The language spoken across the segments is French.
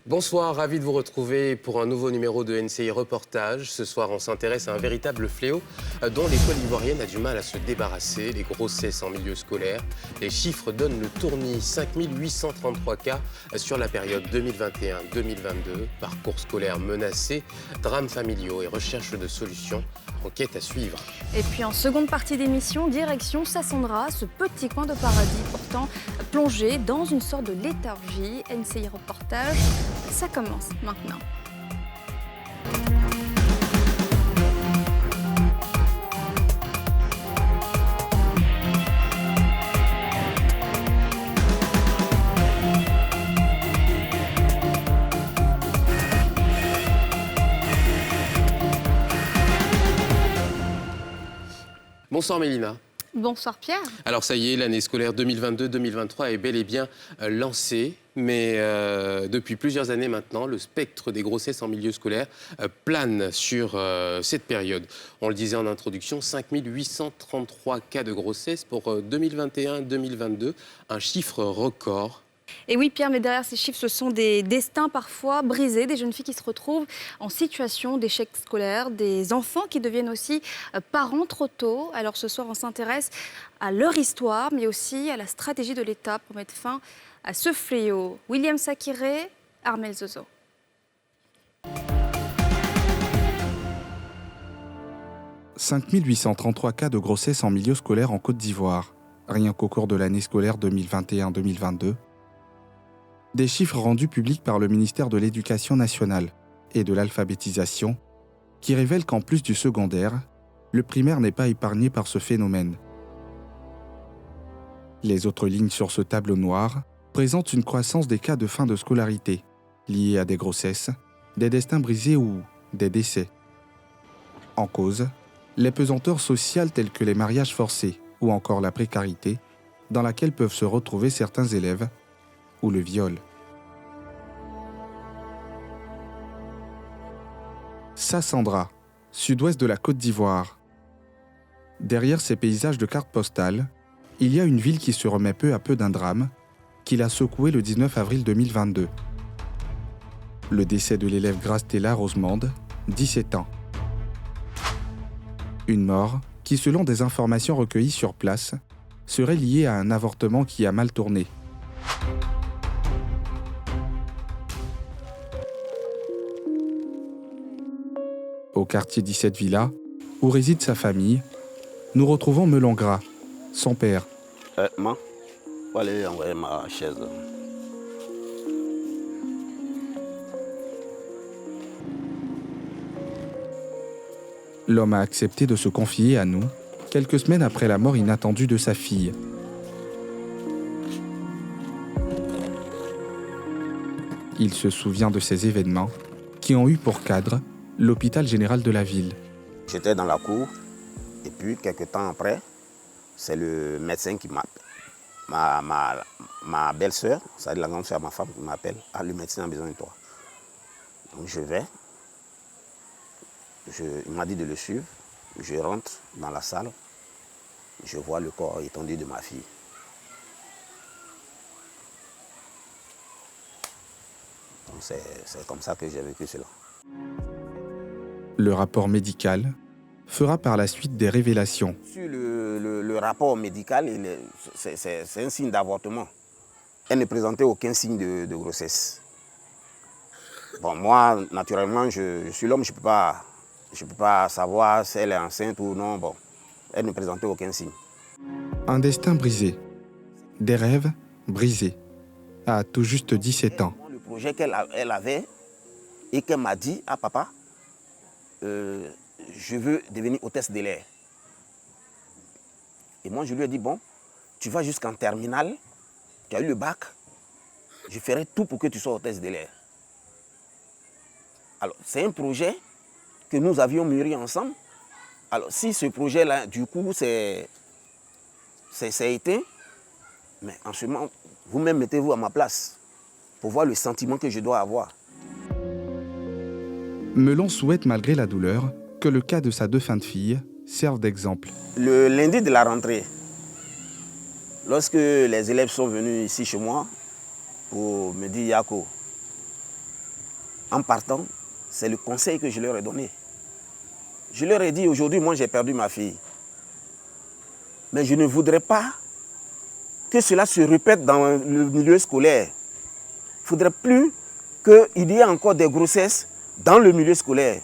Bonsoir, ravi de vous retrouver pour un nouveau numéro de NCI Reportage. Ce soir, on s'intéresse à un véritable fléau dont l'école ivoirienne a du mal à se débarrasser, les grossesses en milieu scolaire. Les chiffres donnent le tournis, 5833 cas sur la période 2021-2022. Parcours scolaire menacé, drames familiaux et recherche de solutions. Enquête à suivre. Et puis en seconde partie d'émission, direction Sassandra, ce petit coin de paradis pourtant plongé dans une sorte de léthargie. NCI Reportage, ça commence maintenant. Bonsoir Mélina. Bonsoir Pierre. Alors ça y est, l'année scolaire 2022-2023 est bel et bien lancée. Mais depuis plusieurs années maintenant, le spectre des grossesses en milieu scolaire plane sur cette période. On le disait en introduction, 5833 cas de grossesse pour 2021-2022, un chiffre record. Et oui Pierre, mais derrière ces chiffres, ce sont des destins parfois brisés, des jeunes filles qui se retrouvent en situation d'échec scolaire, des enfants qui deviennent aussi parents trop tôt. Alors ce soir, on s'intéresse à leur histoire, mais aussi à la stratégie de l'État pour mettre fin à ce fléau. William Sakiré, Armel Zozo. « 5833 cas de grossesse en milieu scolaire en Côte d'Ivoire, rien qu'au cours de l'année scolaire 2021-2022. Des chiffres rendus publics par le ministère de l'Éducation nationale et de l'alphabétisation qui révèlent qu'en plus du secondaire, le primaire n'est pas épargné par ce phénomène. Les autres lignes sur ce tableau noir présentent une croissance des cas de fin de scolarité liés à des grossesses, des destins brisés ou des décès. En cause, les pesanteurs sociales telles que les mariages forcés ou encore la précarité dans laquelle peuvent se retrouver certains élèves ou le viol. Sassandra, sud-ouest de la Côte d'Ivoire. Derrière ces paysages de cartes postales, il y a une ville qui se remet peu à peu d'un drame qui l'a secouée le 19 avril 2022. Le décès de l'élève Grastella Rosemande, 17 ans. Une mort qui, selon des informations recueillies sur place, serait liée à un avortement qui a mal tourné. Au quartier 17 Villa, où réside sa famille, nous retrouvons Melongras, son père. Maman, faut aller envoyer ma chaise. L'homme a accepté de se confier à nous quelques semaines après la mort inattendue de sa fille. Il se souvient de ces événements qui ont eu pour cadre l'hôpital général de la ville. J'étais dans la cour et puis quelques temps après, c'est le médecin qui m'appelle. Ma belle-sœur, c'est-à-dire la grande sœur, ma femme, qui m'appelle. Ah, le médecin a besoin de toi. Donc je vais. Il m'a dit de le suivre. Je rentre dans la salle. Je vois le corps étendu de ma fille. Donc c'est comme ça que j'ai vécu cela. Le rapport médical fera par la suite des révélations. Sur le rapport médical, c'est un signe d'avortement. Elle ne présentait aucun signe de grossesse. Bon, moi, naturellement, je suis l'homme, je ne peux pas savoir si elle est enceinte ou non. Bon, elle ne présentait aucun signe. Un destin brisé. Des rêves brisés. À tout juste 17 ans. Le projet qu'elle avait et qu'elle m'a dit, ah papa, je veux devenir hôtesse de l'air. Et moi, je lui ai dit, bon, tu vas jusqu'en terminale, tu as eu le bac, je ferai tout pour que tu sois hôtesse de l'air. Alors, c'est un projet que nous avions mûri ensemble. Alors, si ce projet-là, du coup, c'est éteint, mais en ce moment, vous-même mettez-vous à ma place pour voir le sentiment que je dois avoir. Melon souhaite, malgré la douleur, que le cas de sa défunte fille serve d'exemple. Le lundi de la rentrée, lorsque les élèves sont venus ici chez moi pour me dire, Yako, en partant, c'est le conseil que je leur ai donné. Je leur ai dit, aujourd'hui, moi j'ai perdu ma fille. Mais je ne voudrais pas que cela se répète dans le milieu scolaire. Il ne faudrait plus qu'il y ait encore des grossesses dans le milieu scolaire.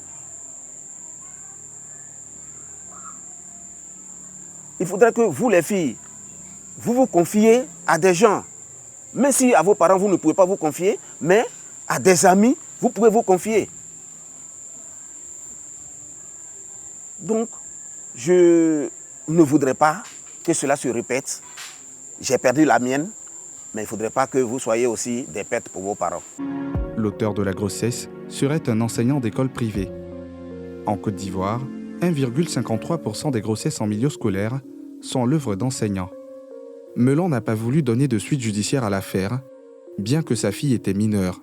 Il faudrait que vous, les filles, vous vous confiez à des gens. Même si à vos parents, vous ne pouvez pas vous confier, mais à des amis, vous pouvez vous confier. Donc, je ne voudrais pas que cela se répète. J'ai perdu la mienne, mais il ne faudrait pas que vous soyez aussi des pertes pour vos parents. L'auteur de la grossesse serait un enseignant d'école privée. En Côte d'Ivoire, 1,53% des grossesses en milieu scolaire sont l'œuvre d'enseignants. Melon n'a pas voulu donner de suite judiciaire à l'affaire, bien que sa fille était mineure.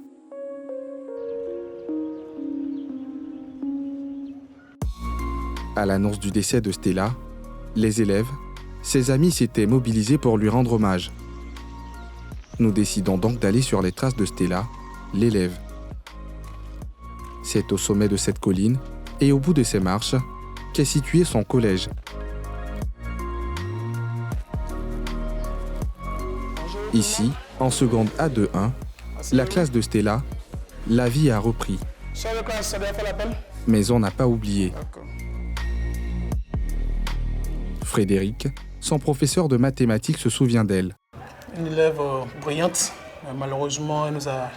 À l'annonce du décès de Stella, les élèves, ses amis s'étaient mobilisés pour lui rendre hommage. Nous décidons donc d'aller sur les traces de Stella, l'élève. C'est au sommet de cette colline et au bout de ces marches qu'est situé son collège. Ici, en seconde A2-1, la classe de Stella, la vie a repris. Mais on n'a pas oublié. Frédéric, son professeur de mathématiques, se souvient d'elle. Une élève brillante, mais malheureusement elle nous a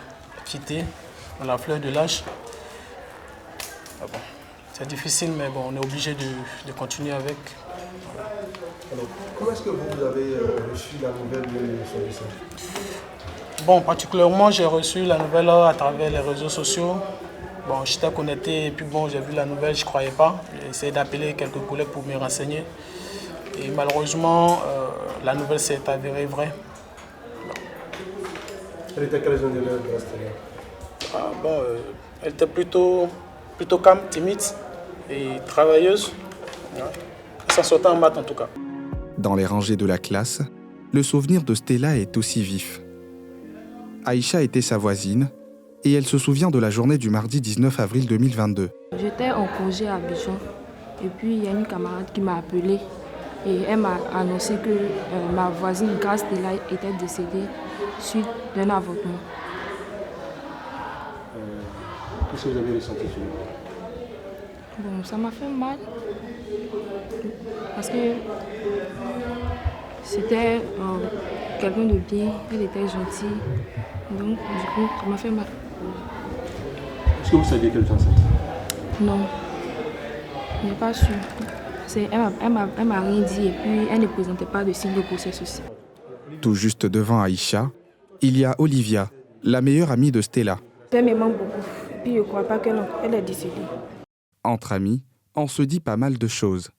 quittés dans la fleur de l'âge. Bon, c'est difficile, mais bon, on est obligé de continuer avec. Voilà. Comment est-ce que vous avez reçu la nouvelle de son décès? Bon, particulièrement, j'ai reçu la nouvelle à travers les réseaux sociaux. Bon, j'étais connecté et puis bon, j'ai vu la nouvelle, je ne croyais pas. J'ai essayé d'appeler quelques collègues pour me renseigner. Et malheureusement, la nouvelle s'est avérée vraie. Elle était quelle zone de l'élève? Elle était plutôt calme, timide et travailleuse. Ouais. Elle s'en sortait en maths en tout cas. Dans les rangées de la classe, le souvenir de Stella est aussi vif. Aïcha était sa voisine et elle se souvient de la journée du mardi 19 avril 2022. J'étais en congé à Abidjan et puis il y a une camarade qui m'a appelée et elle m'a annoncé que ma voisine Grace Stella était décédée suite d'un avortement. Qu'est-ce que vous avez ressenti sur lui? Bon, ça m'a fait mal parce que c'était quelqu'un de bien, elle était gentille, donc du coup ça m'a fait mal. Est-ce que vous saviez qu'elle était enceinte? Non, je n'ai pas su. Elle m'a rien dit et puis elle ne présentait pas de signe de grossesse aussi. Tout juste devant Aïcha, il y a Olivia, la meilleure amie de Stella. Elle me manque beaucoup. Et puis je ne crois pas qu'elle est décédée. Entre amis, on se dit pas mal de choses.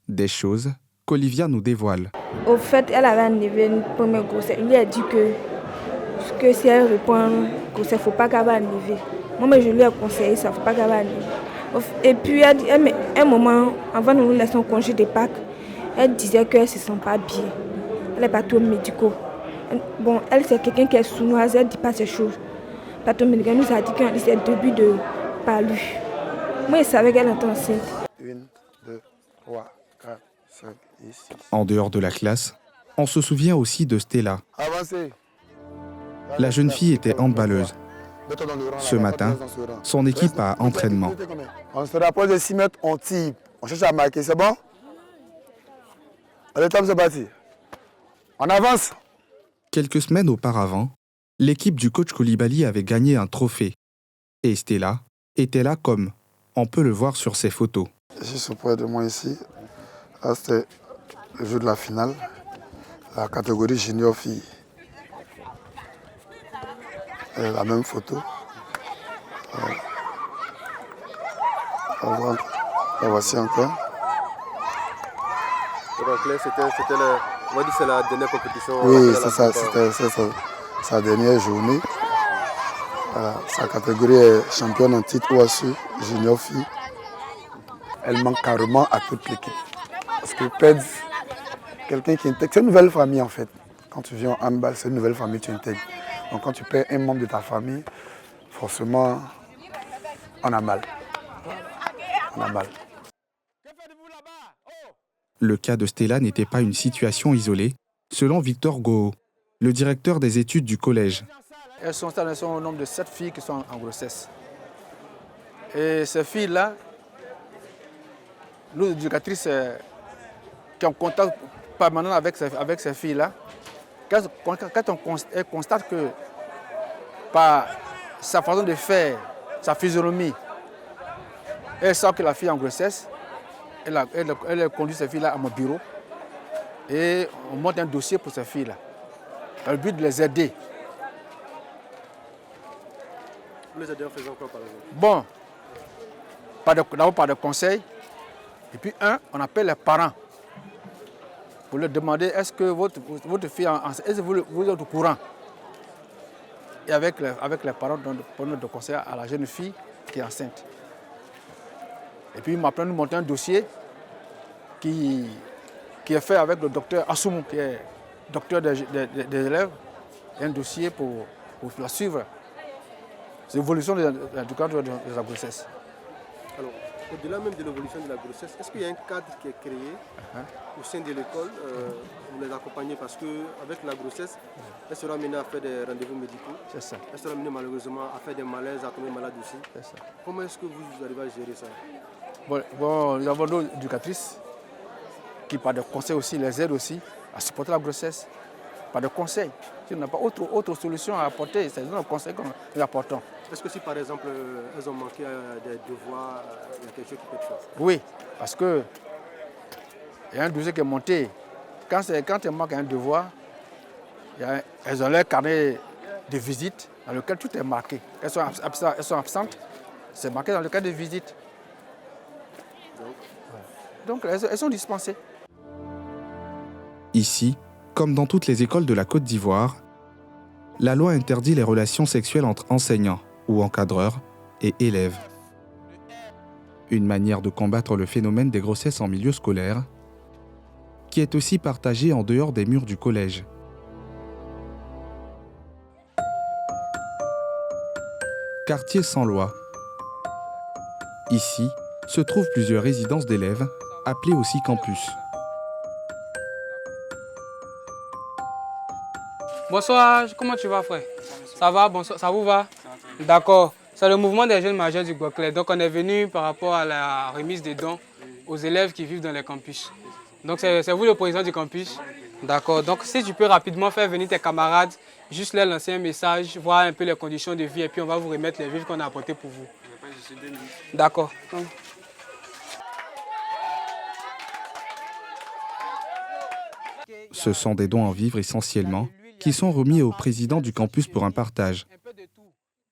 Des choses qu'Olivia nous dévoile. Au fait, elle avait enlevé une première grossesse. Il lui a dit que si elle répond grossesse, il ne faut pas qu'elle va enlever. Moi, mais je lui ai conseillé ça, il ne faut pas qu'elle va enlever. Et puis, un moment, avant de nous laisser en congé de Pâques, elle disait qu'elle ne se sent pas bien. Elle n'est pas trop médicaux. Bon, elle, c'est quelqu'un qui est sournoise, elle ne dit pas ces choses. Patron médical nous a dit qu'elle c'est le début de palu. Moi, je savais qu'elle était enceinte. 1, 2, 3, 4, 5 et 6. En dehors de la classe, on se souvient aussi de Stella. Avancez. La jeune fille était handballeuse. Ce matin, son équipe a entraînement. On se rapproche de 6 mètres, on tire. On cherche à marquer, c'est bon? Allez, top, c'est parti. On avance. Quelques semaines auparavant, l'équipe du coach Koulibaly avait gagné un trophée. Et Stella était là comme on peut le voir sur ses photos. Juste près de moi ici, là c'était le jeu de la finale, la catégorie junior fille. Et la même photo. La voici encore. Donc là, on va dire que c'est la dernière compétition. Oui, c'est ça, c'était sa dernière journée. Sa catégorie est championne en titre OASU, junior fille. Elle manque carrément à toute l'équipe. Parce que perdre quelqu'un qui intègre, c'est une nouvelle famille en fait. Quand tu viens en handball, c'est une nouvelle famille que tu intègres. Donc quand tu perds un membre de ta famille, forcément, on a mal. On a mal. Le cas de Stella n'était pas une situation isolée, selon Victor Goho, le directeur des études du collège. Elles sont au nombre de 7 filles qui sont en grossesse. Et ces filles-là, nous, éducatrices, qui ont contact permanent avec ces filles-là, quand on constate que par sa façon de faire, sa physionomie, elle sent que la fille est en grossesse, elle conduit ces filles-là à mon bureau et on monte un dossier pour ces filles-là, dans le but de les aider. Vous les aidez en faisant quoi par exemple? Bon, d'abord par des conseils, et puis on appelle les parents pour leur demander est-ce que votre fille est-ce que vous êtes au courant? Et avec les parents, pour notre conseil à la jeune fille qui est enceinte. Et puis, nous montons un dossier qui est fait avec le docteur Assoumou, qui est docteur des élèves, et un dossier pour la suivre. C'est l'évolution de la grossesse. Alors, au-delà même de l'évolution de la grossesse, est-ce qu'il y a un cadre qui est créé au sein de l'école pour les accompagner? Parce qu'avec la grossesse, elle sera amenée à faire des rendez-vous médicaux. C'est ça. Elle sera amenée malheureusement à faire des malaises, à tomber malade aussi. C'est ça. Comment est-ce que vous arrivez à gérer ça? Bon, nous avons nos éducatrices qui, par des conseils aussi, les aident aussi à supporter la grossesse. Par des conseils. Si on n'a pas autre solution à apporter, c'est un conseil que nous apportons. Est-ce que si par exemple elles ont manqué des devoirs, il y a quelque chose qui peut être fait? Oui, parce que il y a un dossier qui est monté. Quand elles manquent un devoir, elles ont leur carnet de visite dans lequel tout est marqué. Elles sont absentes, c'est marqué dans le carnet de visite. Donc elles sont dispensées. Ici, comme dans toutes les écoles de la Côte d'Ivoire, la loi interdit les relations sexuelles entre enseignants ou encadreurs et élèves. Une manière de combattre le phénomène des grossesses en milieu scolaire, qui est aussi partagée en dehors des murs du collège. Quartier sans loi. Ici, se trouvent plusieurs résidences d'élèves, appelées aussi campus. Bonsoir, comment tu vas frère? Ça va, bonsoir, ça vous va? D'accord, c'est le mouvement des jeunes majeurs du Bois-Clair. Donc on est venu par rapport à la remise des dons aux élèves qui vivent dans les campus. Donc c'est vous le président du campus? D'accord, donc si tu peux rapidement faire venir tes camarades, juste leur lancer un message, voir un peu les conditions de vie et puis on va vous remettre les vivres qu'on a apportés pour vous. D'accord. Ce sont des dons en vivres essentiellement, qui sont remis au président du campus pour un partage.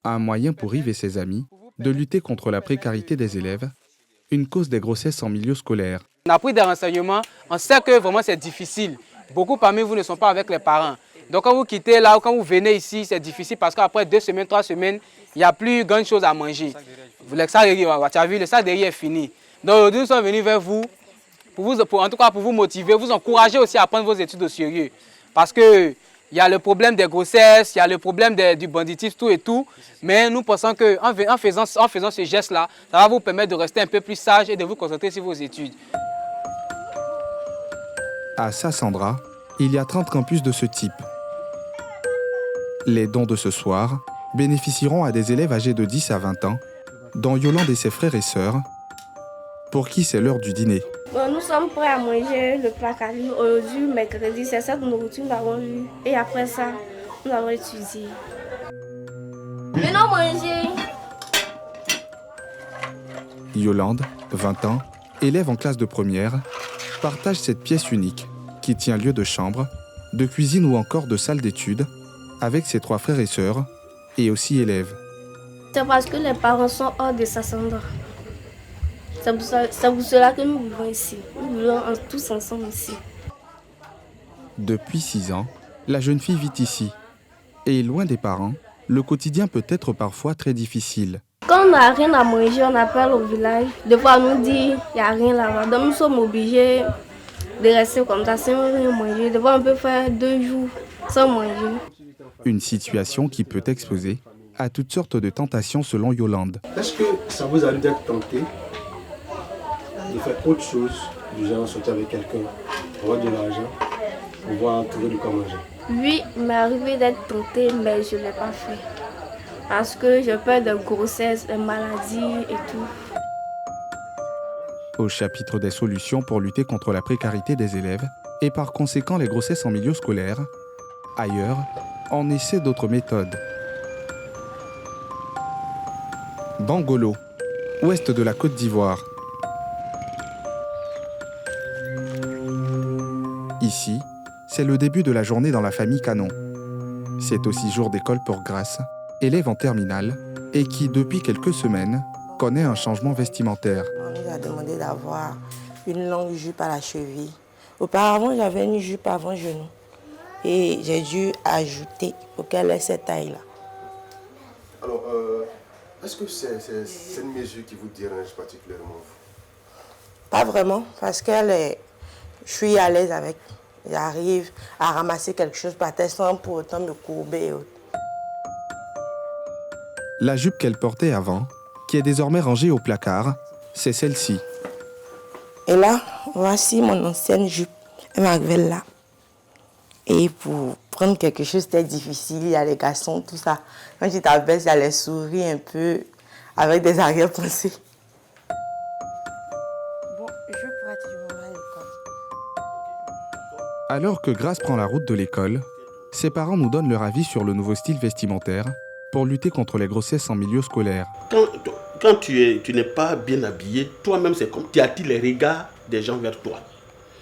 Un moyen pour Yves et ses amis de lutter contre la précarité des élèves, une cause des grossesses en milieu scolaire. On a pris des renseignements, on sait que vraiment c'est difficile. Beaucoup parmi vous ne sont pas avec les parents. Donc quand vous quittez là ou quand vous venez ici, c'est difficile parce qu'après 2 semaines, 3 semaines, il n'y a plus grand chose à manger. Le sac de riz est fini. Donc aujourd'hui nous sommes venus vers vous, en tout cas pour vous motiver, vous encourager aussi à prendre vos études au sérieux. Parce que il y a le problème des grossesses, il y a le problème du banditisme, tout et tout. Mais nous pensons qu'en faisant ce geste-là, ça va vous permettre de rester un peu plus sage et de vous concentrer sur vos études. À Sassandra, il y a 30 campus de ce type. Les dons de ce soir bénéficieront à des élèves âgés de 10 à 20 ans, dont Yolande et ses frères et sœurs, pour qui c'est l'heure du dîner. Bon, nous sommes prêts à manger le plat carré. Aujourd'hui, mercredi, c'est cette nourriture que nous avons eue. Et après ça, nous avons étudié. Venons manger. Yolande, 20 ans, élève en classe de première, partage cette pièce unique qui tient lieu de chambre, de cuisine ou encore de salle d'études avec ses 3 frères et sœurs et aussi élèves. C'est parce que les parents sont hors de Sassandra. C'est pour cela que nous vivons ici. Nous vivons tous ensemble ici. Depuis 6 ans, la jeune fille vit ici. Et loin des parents, le quotidien peut être parfois très difficile. Quand on n'a rien à manger, on appelle au village. Des fois, on nous dit qu'il n'y a rien là-bas. Donc nous sommes obligés de rester comme ça sans rien manger. Des fois, on peut faire 2 jours sans manger. Une situation qui peut exposer à toutes sortes de tentations selon Yolande. Est-ce que ça vous arrive d'être tenté de faire autre chose, du genre sortir avec quelqu'un, avoir de l'argent, pouvoir trouver du quoi manger? Oui, il m'est arrivé d'être tentée, mais je ne l'ai pas fait. Parce que j'ai peur de grossesse, de maladie et tout. Au chapitre des solutions pour lutter contre la précarité des élèves et par conséquent les grossesses en milieu scolaire, ailleurs, on essaie d'autres méthodes. Bangolo, ouest de la Côte d'Ivoire. Ici, c'est le début de la journée dans la famille Canon. C'est aussi jour d'école pour Grace, élève en terminale, et qui, depuis quelques semaines, connaît un changement vestimentaire. On nous a demandé d'avoir une longue jupe à la cheville. Auparavant, j'avais une jupe avant genou. Et j'ai dû ajouter pour qu'elle ait cette taille-là. Alors, est-ce que c'est une mesure qui vous dérange particulièrement? Pas vraiment, parce que je suis à l'aise avec. J'arrive à ramasser quelque chose par terre sans pour autant me courber. La jupe qu'elle portait avant, qui est désormais rangée au placard, c'est celle-ci. Et là, voici mon ancienne jupe. Elle m'arrivait là. Et pour prendre quelque chose, c'était difficile. Il y a les garçons, tout ça. Quand tu t'abaisses, il y a les souris un peu avec des arrière-pensées. Bon, je pourrais te demander à l'école. Alors que Grace prend la route de l'école, ses parents nous donnent leur avis sur le nouveau style vestimentaire pour lutter contre les grossesses en milieu scolaire. Quand tu n'es pas bien habillé, toi-même, c'est comme tu attires les regards des gens vers toi.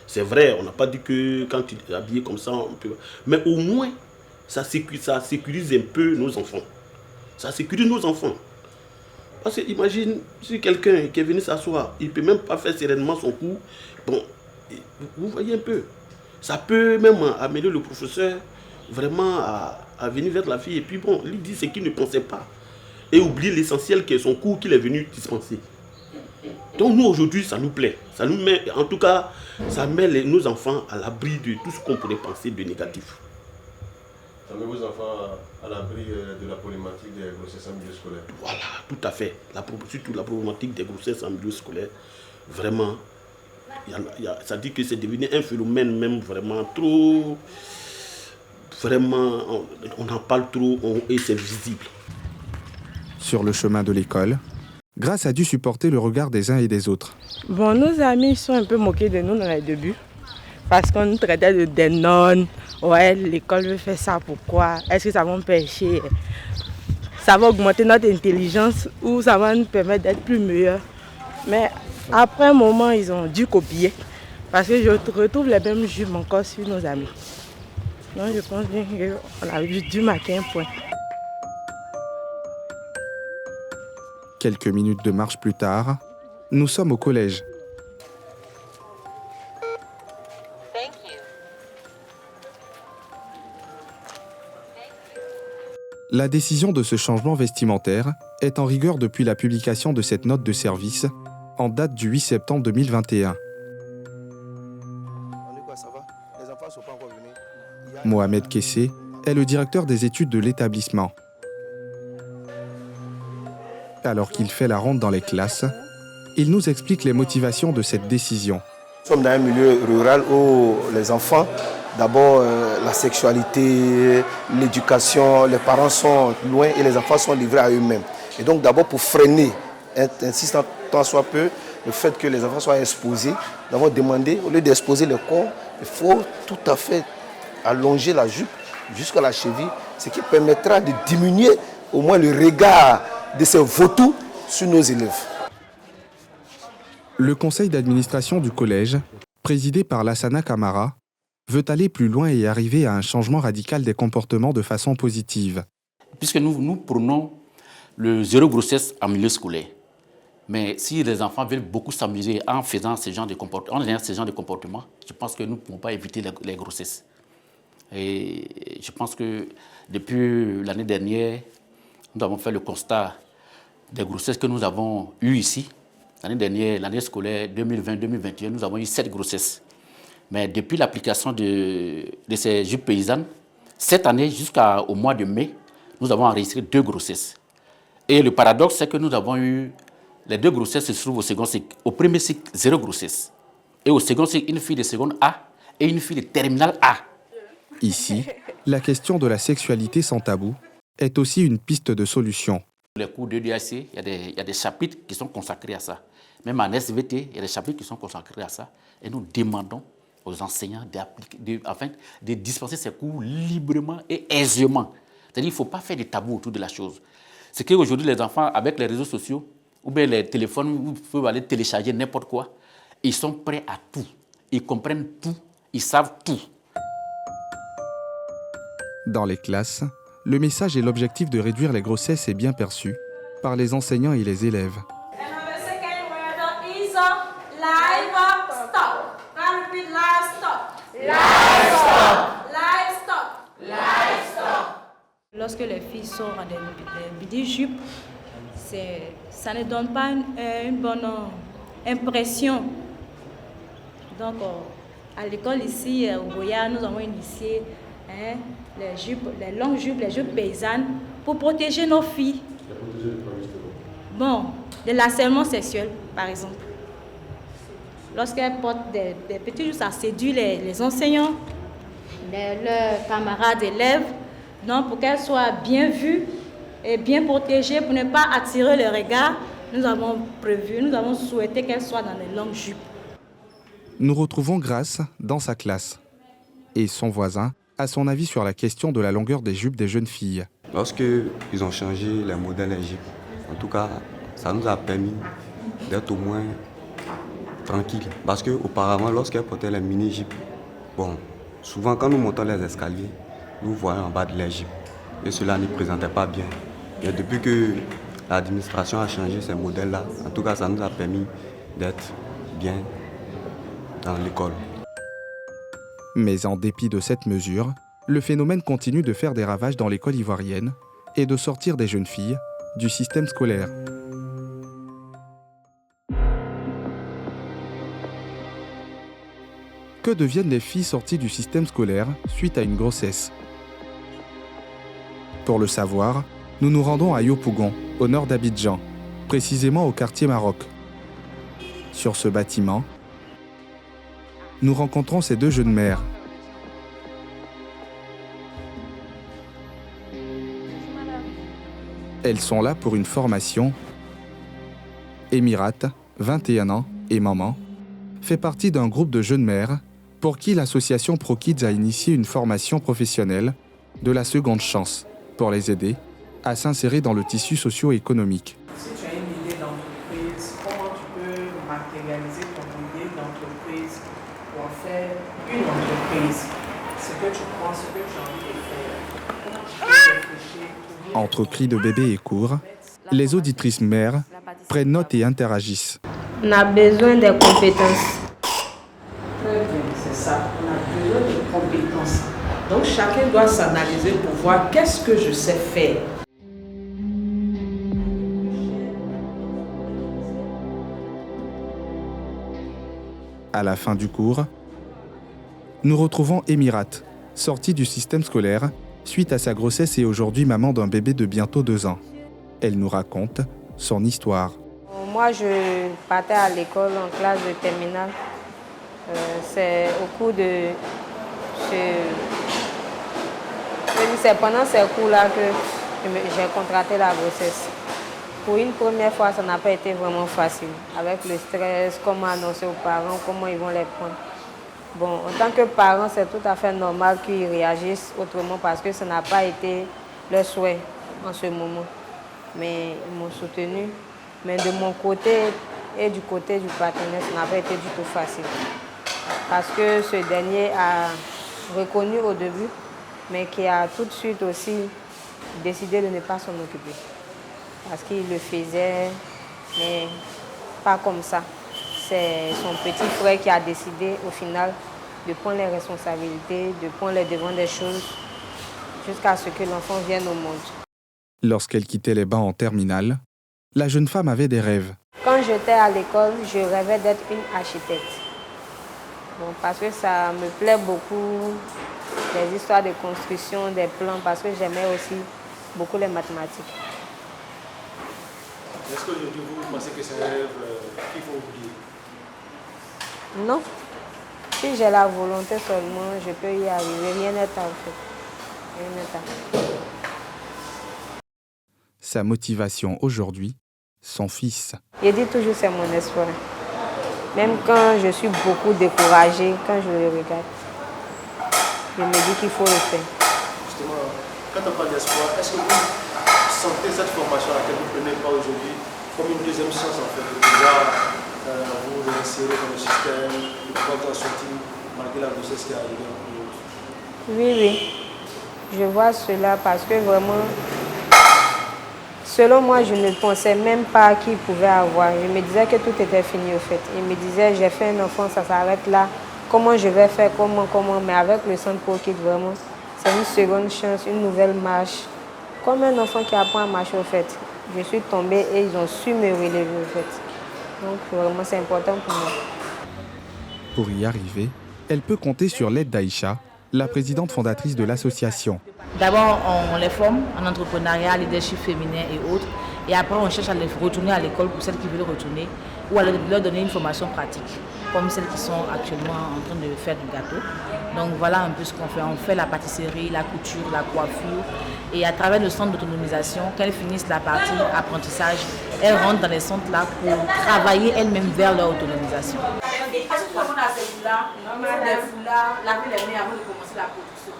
C'est vrai, on n'a pas dit que quand tu es habillé comme ça, on peut... Mais au moins, ça sécurise un peu nos enfants. Ça sécurise nos enfants. Parce que imagine, si quelqu'un qui est venu s'asseoir, il ne peut même pas faire sereinement son cours. Bon, vous voyez un peu. Ça peut même amener le professeur vraiment à venir vers la fille. Et puis bon, lui dit ce qu'il ne pensait pas. Et oublie l'essentiel qui est son cours qu'il est venu dispenser. Donc nous aujourd'hui, ça nous plaît. Ça nous met, en tout cas, ça met nos enfants à l'abri de tout ce qu'on pourrait penser de négatif. Ça met vos enfants à l'abri de la problématique des grossesses en milieu scolaire. Voilà, tout à fait. Surtout la problématique des grossesses en milieu scolaire. Vraiment, ça dit que c'est devenu un phénomène même vraiment trop... Vraiment, on en parle trop et c'est visible. Sur le chemin de l'école, Grace a dû supporter le regard des uns et des autres. Bon, nos amis sont un peu moqués de nous dans les débuts. Parce qu'on nous traitait de des nonnes. Ouais, l'école veut faire ça, pourquoi? Est-ce que ça va empêcher? Ça va augmenter notre intelligence ou ça va nous permettre d'être plus meilleurs? Mais après un moment, ils ont dû copier. Parce que je retrouve les mêmes jupes encore sur nos amis. Donc je pense bien qu'on a dû marquer un point. Quelques minutes de marche plus tard, nous sommes au collège. La décision de ce changement vestimentaire est en vigueur depuis la publication de cette note de service en date du 8 septembre 2021. Mohamed Kessé est le directeur des études de l'établissement. Alors qu'il fait la ronde dans les classes, il nous explique les motivations de cette décision. Nous sommes dans un milieu rural où les enfants, d'abord la sexualité, l'éducation, les parents sont loin et les enfants sont livrés à eux-mêmes. Et donc d'abord pour freiner, insistant tant soit peu, le fait que les enfants soient exposés, nous avons demandé, au lieu d'exposer le corps, il faut tout à fait allonger la jupe jusqu'à la cheville, ce qui permettra de diminuer au moins le regard de ces vautours sur nos élèves. Le conseil d'administration du collège, présidé par Lassana Camara, veut aller plus loin et arriver à un changement radical des comportements de façon positive. Puisque nous prenons le zéro grossesse en milieu scolaire. Mais si les enfants veulent beaucoup s'amuser en faisant ce genre de comportements, je pense que nous ne pouvons pas éviter les grossesses. Et je pense que depuis l'année dernière, nous avons fait le constat des grossesses que nous avons eues ici. L'année dernière, l'année scolaire 2020-2021, nous avons eu 7 grossesses. Mais depuis l'application de ces jupes paysannes, cette année jusqu'au mois de mai, nous avons enregistré 2 grossesses. Et le paradoxe, c'est que nous avons eu les 2 grossesses se trouvent au second cycle. Au premier cycle, 0 grossesse. Et au second cycle, une fille de seconde A et une fille de terminale A. Ici, la question de la sexualité sans tabou est aussi une piste de solution. Les cours de DHC, il y a des chapitres qui sont consacrés à ça. Même en SVT, il y a des chapitres qui sont consacrés à ça. Et nous demandons aux enseignants de dispenser ces cours librement et aisément. C'est-à-dire qu'il ne faut pas faire des tabous autour de la chose. C'est qu'aujourd'hui, les enfants, avec les réseaux sociaux, ou bien les téléphones, où vous pouvez aller télécharger n'importe quoi, ils sont prêts à tout. Ils comprennent tout. Ils savent tout. Dans les classes, le message et l'objectif de réduire les grossesses est bien perçu par les enseignants et les élèves. Lorsque les filles sortent en des midi-jupes, ça ne donne pas une bonne impression. Donc, à l'école ici, au Goya, nous avons initié les longues jupes, les jupes paysannes, pour protéger nos filles. Bon, de l'harcèlement sexuel, par exemple. Lorsqu'elles portent des petits jupes, ça séduit les enseignants, leurs camarades élèves. Donc, pour qu'elles soient bien vues et bien protégées, pour ne pas attirer le regard, nous avons souhaité qu'elles soient dans les longues jupes. Nous retrouvons Grace dans sa classe. Et son voisin a son avis sur la question de la longueur des jupes des jeunes filles. Lorsqu'ils ont changé les modèles des jupes, en tout cas, ça nous a permis d'être au moins tranquilles. Parce qu'auparavant, lorsqu'elles portaient les mini-jupes, souvent quand nous montons les escaliers, nous voyons en bas de les jupes. Et cela ne présentait pas bien. Et depuis que l'administration a changé ces modèles-là, en tout cas, ça nous a permis d'être bien dans l'école. Mais en dépit de cette mesure, le phénomène continue de faire des ravages dans l'école ivoirienne et de sortir des jeunes filles du système scolaire. Que deviennent les filles sorties du système scolaire suite à une grossesse ? Pour le savoir, nous nous rendons à Yopougon, au nord d'Abidjan, précisément au quartier Maroc. Sur ce bâtiment, nous rencontrons ces 2 jeunes mères. Elles sont là pour une formation. Émirate, 21 ans, et maman, fait partie d'un groupe de jeunes mères pour qui l'association ProKids a initié une formation professionnelle de la seconde chance pour les aider à s'insérer dans le tissu socio-économique. Si tu as une idée d'entreprise, comment tu peux matérialiser ton idée d'entreprise pour en faire une entreprise? Ce que tu crois, ce que tu as envie de faire. Comment tu peux réfléchir? Entre cris de bébé et cours, les auditrices mères prennent note et interagissent. On a besoin des compétences. Très bien, c'est ça. On a besoin de compétences. Donc chacun doit s'analyser pour voir qu'est-ce que je sais faire. À la fin du cours, nous retrouvons Émirate, sortie du système scolaire suite à sa grossesse et aujourd'hui maman d'un bébé de bientôt 2 ans. Elle nous raconte son histoire. Moi, je partais à l'école en classe de terminale. C'est au cours de... C'est pendant ces cours-là que j'ai contracté la grossesse. Pour une première fois, ça n'a pas été vraiment facile. Avec le stress, comment annoncer aux parents, comment ils vont les prendre. Bon, en tant que parent, c'est tout à fait normal qu'ils réagissent autrement parce que ça n'a pas été leur souhait en ce moment. Mais ils m'ont soutenu. Mais de mon côté et du côté du partenaire, ça n'a pas été du tout facile. Parce que ce dernier a reconnu au début, mais qui a tout de suite aussi décidé de ne pas s'en occuper. Parce qu'il le faisait, mais pas comme ça. C'est son petit frère qui a décidé au final de prendre les responsabilités, de prendre les devants des choses jusqu'à ce que l'enfant vienne au monde. Lorsqu'elle quittait les bancs en terminale, la jeune femme avait des rêves. Quand j'étais à l'école, je rêvais d'être une architecte. Bon, parce que ça me plaît beaucoup, les histoires de construction, des plans, parce que j'aimais aussi beaucoup les mathématiques. Est-ce qu'aujourd'hui, vous pensez que c'est un rêve qu'il faut oublier? Non. Si j'ai la volonté seulement, je peux y arriver. Rien n'est en fait. Rien n'est en fait. Sa motivation aujourd'hui, son fils. Je dis toujours c'est mon espoir. Même quand je suis beaucoup découragée, quand je le regarde, je me dis qu'il faut le faire. Justement, quand on parle d'espoir, est-ce que vous sentez cette formation à laquelle vous prenez pas aujourd'hui comme une deuxième chance en fait, de pouvoir vous réinsérer dans le système, de pouvoir vous en sortir malgré la grossesse qui est arrivée en cours? Oui, oui. Je vois cela parce que vraiment, selon moi, je ne pensais même pas qu'il pouvait avoir. Je me disais que tout était fini au fait. Il me disait, j'ai fait un enfant, ça s'arrête là. Comment je vais faire, comment. Mais avec le centre ProKid, vraiment, c'est une seconde chance, une nouvelle marche. Comme un enfant qui apprend à marcher au fait. Je suis tombée et ils ont su me relever au fait. Donc vraiment, c'est important pour moi. Pour y arriver, elle peut compter sur l'aide d'Aïcha, la présidente fondatrice de l'association. D'abord, on les forme en entrepreneuriat, leadership féminin et autres. Et après, on cherche à les retourner à l'école pour celles qui veulent retourner ou à leur donner une formation pratique, comme celles qui sont actuellement en train de faire du gâteau. Donc voilà un peu ce qu'on fait. On fait la pâtisserie, la couture, la coiffure. Et à travers le centre d'autonomisation, qu'elles finissent la partie apprentissage, elles rentrent dans les centres-là pour travailler elles-mêmes vers leur autonomisation. Est-ce que tout le monde a ses foulards, les foulards, laver les mains avant de commencer la production?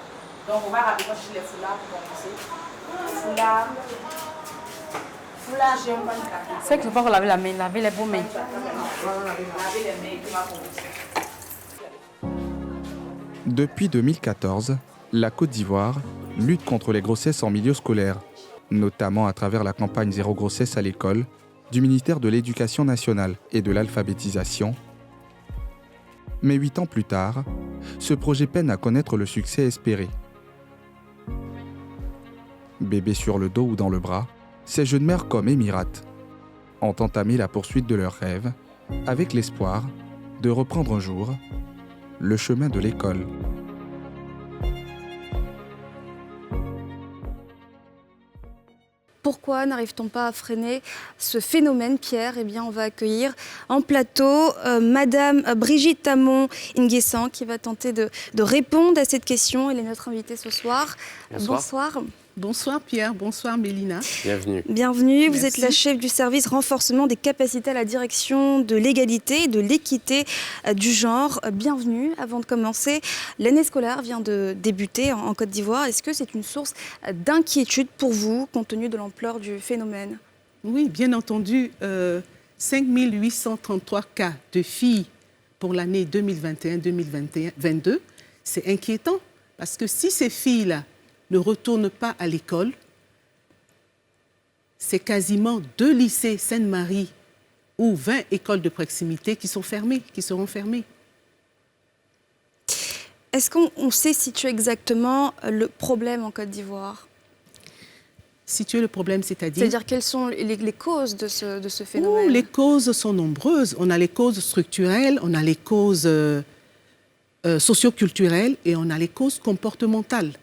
Donc on va rapidement chercher les foulards pour commencer. Foulards. Foulard, j'ai un pas de café. C'est qu'il ne faut pas laver la main, laver les beaux mains. Laver les mains et puis on va commencer. Depuis 2014, la Côte d'Ivoire lutte contre les grossesses en milieu scolaire, notamment à travers la campagne Zéro grossesse à l'école du ministère de l'Éducation nationale et de l'alphabétisation. Mais 8 ans plus tard, ce projet peine à connaître le succès espéré. Bébés sur le dos ou dans le bras, ces jeunes mères comme Emirat ont entamé la poursuite de leurs rêves avec l'espoir de reprendre un jour le chemin de l'école. Pourquoi n'arrive-t-on pas à freiner ce phénomène, Pierre? Eh bien, on va accueillir en plateau Madame Brigitte Tamon-Nguessan qui va tenter de répondre à cette question. Elle est notre invitée ce soir. Bonsoir. Bonsoir Pierre, bonsoir Mélina. Bienvenue. Bienvenue, vous Merci. êtes la chef du service renforcement des capacités à la direction de l'égalité et de l'équité du genre. Bienvenue. Avant de commencer, l'année scolaire vient de débuter en Côte d'Ivoire. Est-ce que c'est une source d'inquiétude pour vous, compte tenu de l'ampleur du phénomène? Oui, bien entendu, 5833 cas de filles pour l'année 2021-2022, c'est inquiétant parce que si ces filles-là ne retournent pas à l'école, c'est quasiment 2 lycées Sainte-Marie ou 20 écoles de proximité qui seront fermées. Est-ce qu'on sait situer exactement le problème en Côte d'Ivoire? Situer le problème, c'est-à-dire? C'est-à-dire quelles sont les causes de ce phénomène? Les causes sont nombreuses. On a les causes structurelles, on a les causes socioculturelles et on a les causes comportementales.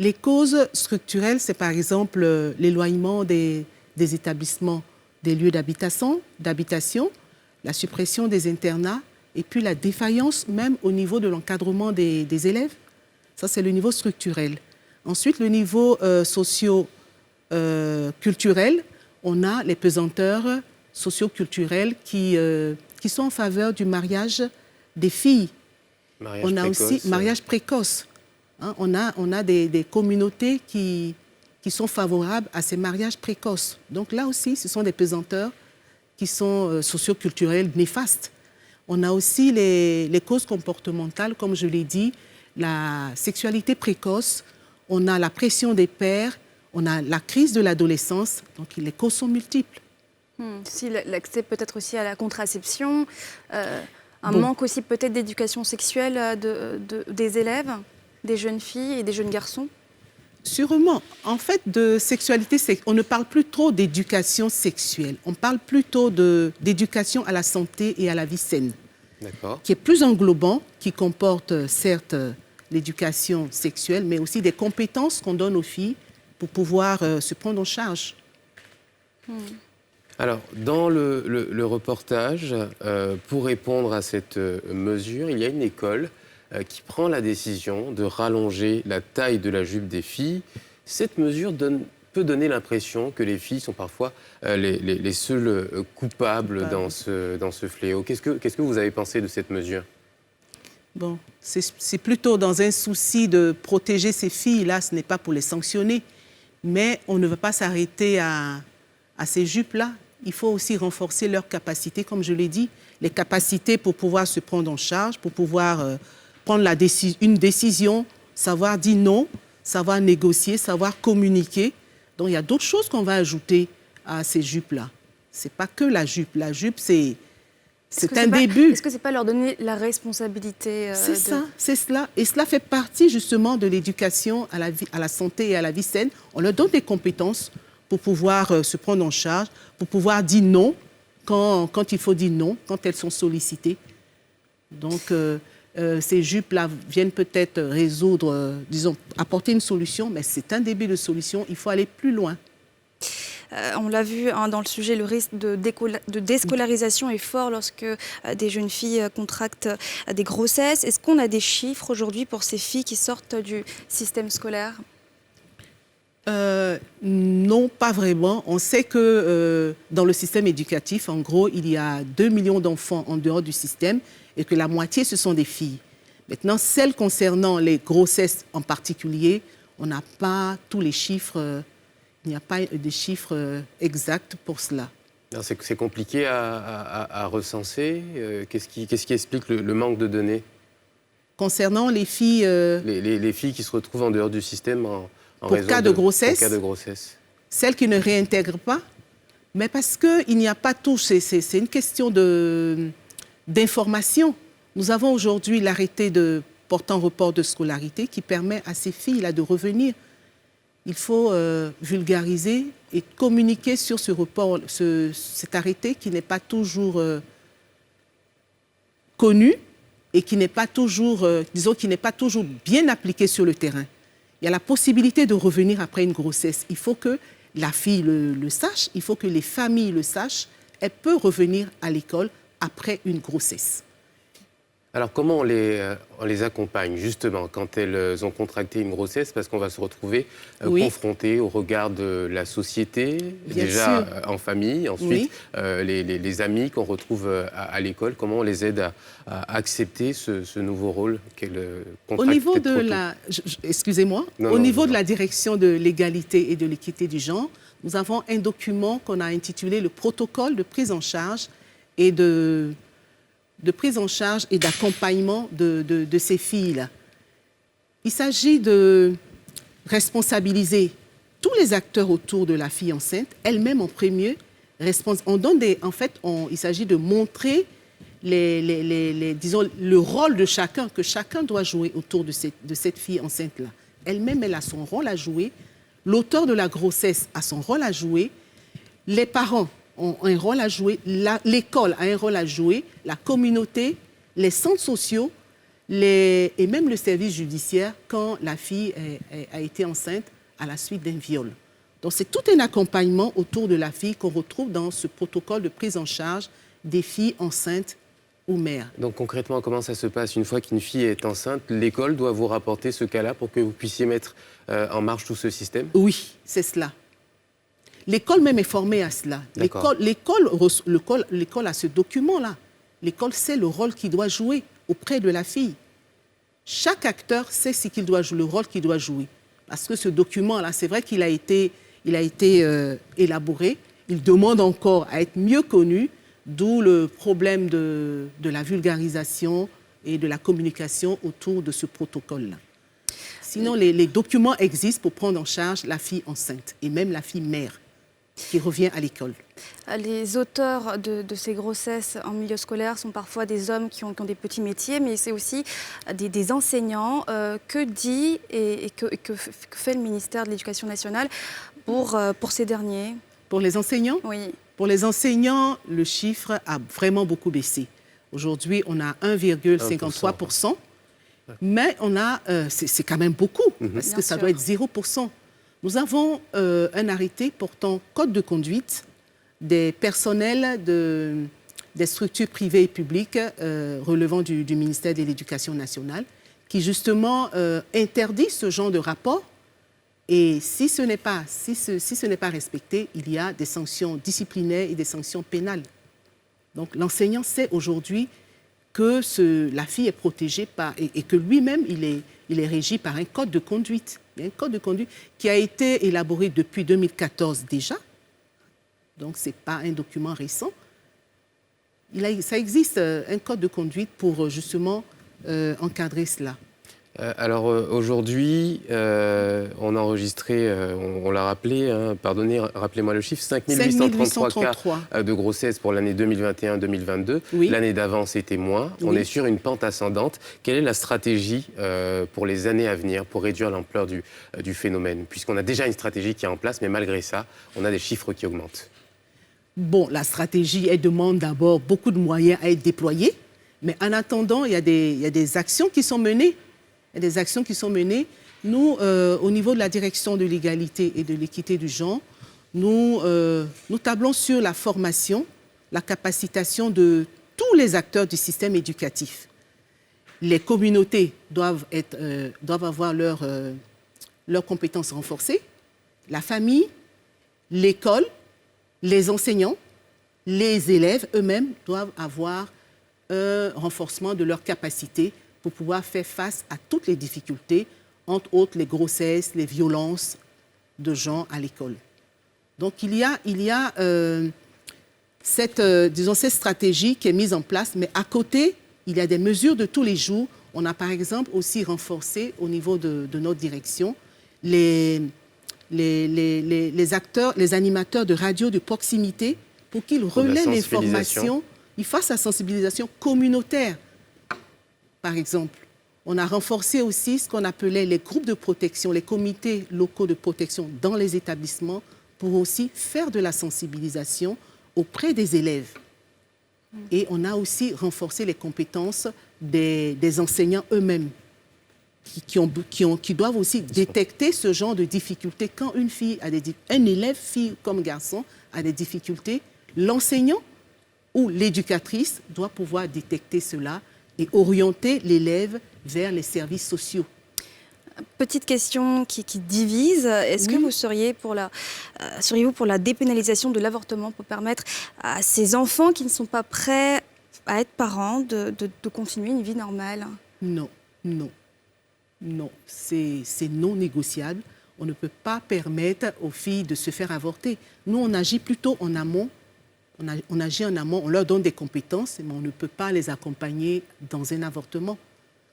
Les causes structurelles, c'est par exemple l'éloignement des établissements, des lieux d'habitation, la suppression des internats et puis la défaillance même au niveau de l'encadrement des élèves. Ça, c'est le niveau structurel. Ensuite, le niveau socio-culturel, on a les pesanteurs socio-culturelles qui sont en faveur du mariage des filles. On a aussi mariage précoce. Hein, on a des communautés qui sont favorables à ces mariages précoces. Donc là aussi, ce sont des pesanteurs qui sont socio-culturelles néfastes. On a aussi les causes comportementales, comme je l'ai dit, la sexualité précoce, on a la pression des pères, on a la crise de l'adolescence, donc les causes sont multiples. Si l'accès peut-être aussi à la contraception, manque aussi peut-être d'éducation sexuelle des élèves, des jeunes filles et des jeunes garçons? Sûrement. En fait, de sexualité, on ne parle plus trop d'éducation sexuelle. On parle plutôt d'éducation à la santé et à la vie saine. D'accord. Qui est plus englobant, qui comporte certes l'éducation sexuelle, mais aussi des compétences qu'on donne aux filles pour pouvoir se prendre en charge. Alors, dans le reportage, pour répondre à cette mesure, il y a une école qui prend la décision de rallonger la taille de la jupe des filles. Cette mesure peut donner l'impression que les filles sont parfois les seules coupables dans ce fléau. Qu'est-ce que vous avez pensé de cette mesure? Bon, c'est plutôt dans un souci de protéger ces filles-là, ce n'est pas pour les sanctionner. Mais on ne veut pas s'arrêter à ces jupes-là. Il faut aussi renforcer leurs capacités, comme je l'ai dit, les capacités pour pouvoir se prendre en charge, pour pouvoir prendre une décision, savoir dire non, savoir négocier, savoir communiquer. Donc il y a d'autres choses qu'on va ajouter à ces jupes-là. Ce n'est pas que la jupe. La jupe, c'est un début. Est-ce que ce n'est pas leur donner la responsabilité C'est ça, c'est cela. Et cela fait partie justement de l'éducation à la santé et à la vie saine. On leur donne des compétences pour pouvoir se prendre en charge, pour pouvoir dire non quand il faut dire non, quand elles sont sollicitées. Donc, ces jupes-là viennent peut-être résoudre, disons, apporter une solution, mais c'est un début de solution. Il faut aller plus loin. On l'a vu dans le sujet, le risque de déscolarisation est fort lorsque des jeunes filles contractent des grossesses. Est-ce qu'on a des chiffres aujourd'hui pour ces filles qui sortent du système scolaire ? Non, pas vraiment. On sait que dans le système éducatif, en gros, il y a 2 millions d'enfants en dehors du système et que la moitié, ce sont des filles. Maintenant, celles concernant les grossesses en particulier, on n'a pas tous les chiffres, il n'y a pas de chiffres exacts pour cela. C'est compliqué à recenser. Qu'est-ce qui explique le manque de données? Concernant les filles... Les filles qui se retrouvent en dehors du système pour cas de grossesse, celles qui ne réintègrent pas, mais parce qu'il n'y a pas tout, c'est une question d'information. Nous avons aujourd'hui l'arrêté portant report de scolarité qui permet à ces filles-là de revenir. Il faut vulgariser et communiquer sur ce report, cet arrêté qui n'est pas toujours connu et qui n'est pas toujours, disons, qui n'est pas toujours bien appliqué sur le terrain. Il y a la possibilité de revenir après une grossesse. Il faut que la fille le sache, il faut que les familles le sachent. Elle peut revenir à l'école après une grossesse. Alors comment on les accompagne justement quand elles ont contracté une grossesse, parce qu'on va se retrouver confronté au regard de la société, déjà en famille, ensuite les amis qu'on retrouve à l'école. Comment on les aide à accepter ce nouveau rôle qu'elles contractent? Au niveau de la, excusez-moi, au niveau de la direction de l'égalité et de l'équité du genre, nous avons un document qu'on a intitulé le protocole de prise en charge et de prise en charge et d'accompagnement de ces filles-là. Il s'agit de responsabiliser tous les acteurs autour de la fille enceinte, elle-même en premier. Il s'agit de montrer disons, le rôle de chacun, que chacun doit jouer autour de cette fille enceinte-là. Elle-même, elle a son rôle à jouer. L'auteur de la grossesse a son rôle à jouer. Les parents ont un rôle à jouer, l'école a un rôle à jouer, la communauté, les centres sociaux et même le service judiciaire quand la fille a été enceinte à la suite d'un viol. Donc c'est tout un accompagnement autour de la fille qu'on retrouve dans ce protocole de prise en charge des filles enceintes ou mères. Donc concrètement, comment ça se passe? Une fois qu'une fille est enceinte, l'école doit vous rapporter ce cas-là pour que vous puissiez mettre en marche tout ce système? Oui, c'est cela. L'école même est formée à cela. L'école a ce document-là. L'école sait le rôle qu'il doit jouer auprès de la fille. Chaque acteur sait ce qu'il doit jouer, le rôle qu'il doit jouer. Parce que ce document-là, c'est vrai qu'il a été élaboré. Il demande encore à être mieux connu, d'où le problème de la vulgarisation et de la communication autour de ce protocole-là. Sinon, les documents existent pour prendre en charge la fille enceinte et même la fille mère qui revient à l'école. Les auteurs de ces grossesses en milieu scolaire sont parfois des hommes qui ont des petits métiers, mais c'est aussi des enseignants. Que dit et que fait le ministère de l'Éducation nationale pour ces derniers? Pour les enseignants? Oui. Pour les enseignants, le chiffre a vraiment beaucoup baissé. Aujourd'hui, on a 1,53%, mais c'est quand même beaucoup, parce que ça doit être 0%. Nous avons un arrêté portant code de conduite des personnels des structures privées et publiques relevant du ministère de l'Éducation nationale qui justement interdit ce genre de rapport. Et si ce n'est pas respecté, il y a des sanctions disciplinaires et des sanctions pénales. Donc l'enseignant sait aujourd'hui que la fille est protégée et que lui-même, il est régi par un code de conduite. Il y a un code de conduite qui a été élaboré depuis 2014 déjà. Donc ce n'est pas un document récent. Ça existe un code de conduite pour justement encadrer cela. Alors aujourd'hui, on a enregistré, on l'a rappelé, rappelez-moi le chiffre, 5833 cas de grossesse pour l'année 2021-2022. Oui. L'année d'avant, c'était moins. Oui. On est sur une pente ascendante. Quelle est la stratégie pour les années à venir pour réduire l'ampleur du phénomène? Puisqu'on a déjà une stratégie qui est en place, mais malgré ça, on a des chiffres qui augmentent. Bon, la stratégie, elle demande d'abord beaucoup de moyens à être déployés. Mais en attendant, il y a des actions qui sont menées. Il y a des actions qui sont menées. Nous, au niveau de la direction de l'égalité et de l'équité du genre, nous tablons sur la formation, la capacitation de tous les acteurs du système éducatif. Les communautés doivent avoir leurs compétences renforcées. La famille, l'école, les enseignants, les élèves eux-mêmes doivent avoir un renforcement de leurs capacités pour pouvoir faire face à toutes les difficultés, entre autres les grossesses, les violences de genre à l'école. Donc il y a cette stratégie qui est mise en place, mais à côté, il y a des mesures de tous les jours. On a par exemple aussi renforcé au niveau de notre direction les acteurs, les animateurs de radio de proximité pour qu'ils relaient l'information, ils fassent la sensibilisation communautaire. Par exemple, on a renforcé aussi ce qu'on appelait les groupes de protection, les comités locaux de protection dans les établissements pour aussi faire de la sensibilisation auprès des élèves. Et on a aussi renforcé les compétences des enseignants eux-mêmes qui doivent aussi détecter ce genre de difficultés. Quand un élève, fille comme garçon, a des difficultés, l'enseignant ou l'éducatrice doit pouvoir détecter cela et orienter l'élève vers les services sociaux. Petite question qui divise. Est-ce que vous seriez pour la dépénalisation de l'avortement pour permettre à ces enfants qui ne sont pas prêts à être parents de continuer une vie normale? Non. C'est non négociable. On ne peut pas permettre aux filles de se faire avorter. Nous, on agit plutôt en amont. On agit en amont, on leur donne des compétences, mais on ne peut pas les accompagner dans un avortement.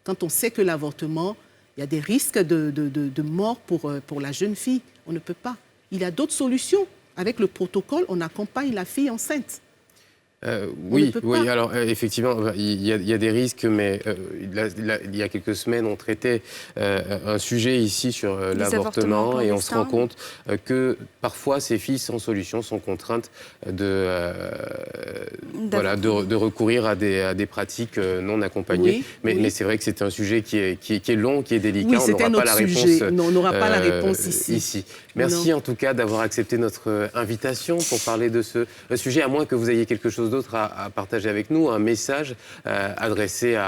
Quand on sait que l'avortement, il y a des risques de mort pour la jeune fille, on ne peut pas. Il y a d'autres solutions. Avec le protocole, on accompagne la fille enceinte. Oui, alors effectivement, il y a des risques, mais il y a quelques semaines, on traitait un sujet ici sur l'avortement et on se rend compte que parfois ces filles sans solution sont contraintes de recourir à des pratiques non accompagnées. Mais c'est vrai que c'est un sujet qui est long, qui est délicat. Oui, on n'aura pas la réponse ici. Merci en tout cas d'avoir accepté notre invitation pour parler de ce sujet, à moins que vous ayez quelque chose d'autre à partager avec nous, un message adressé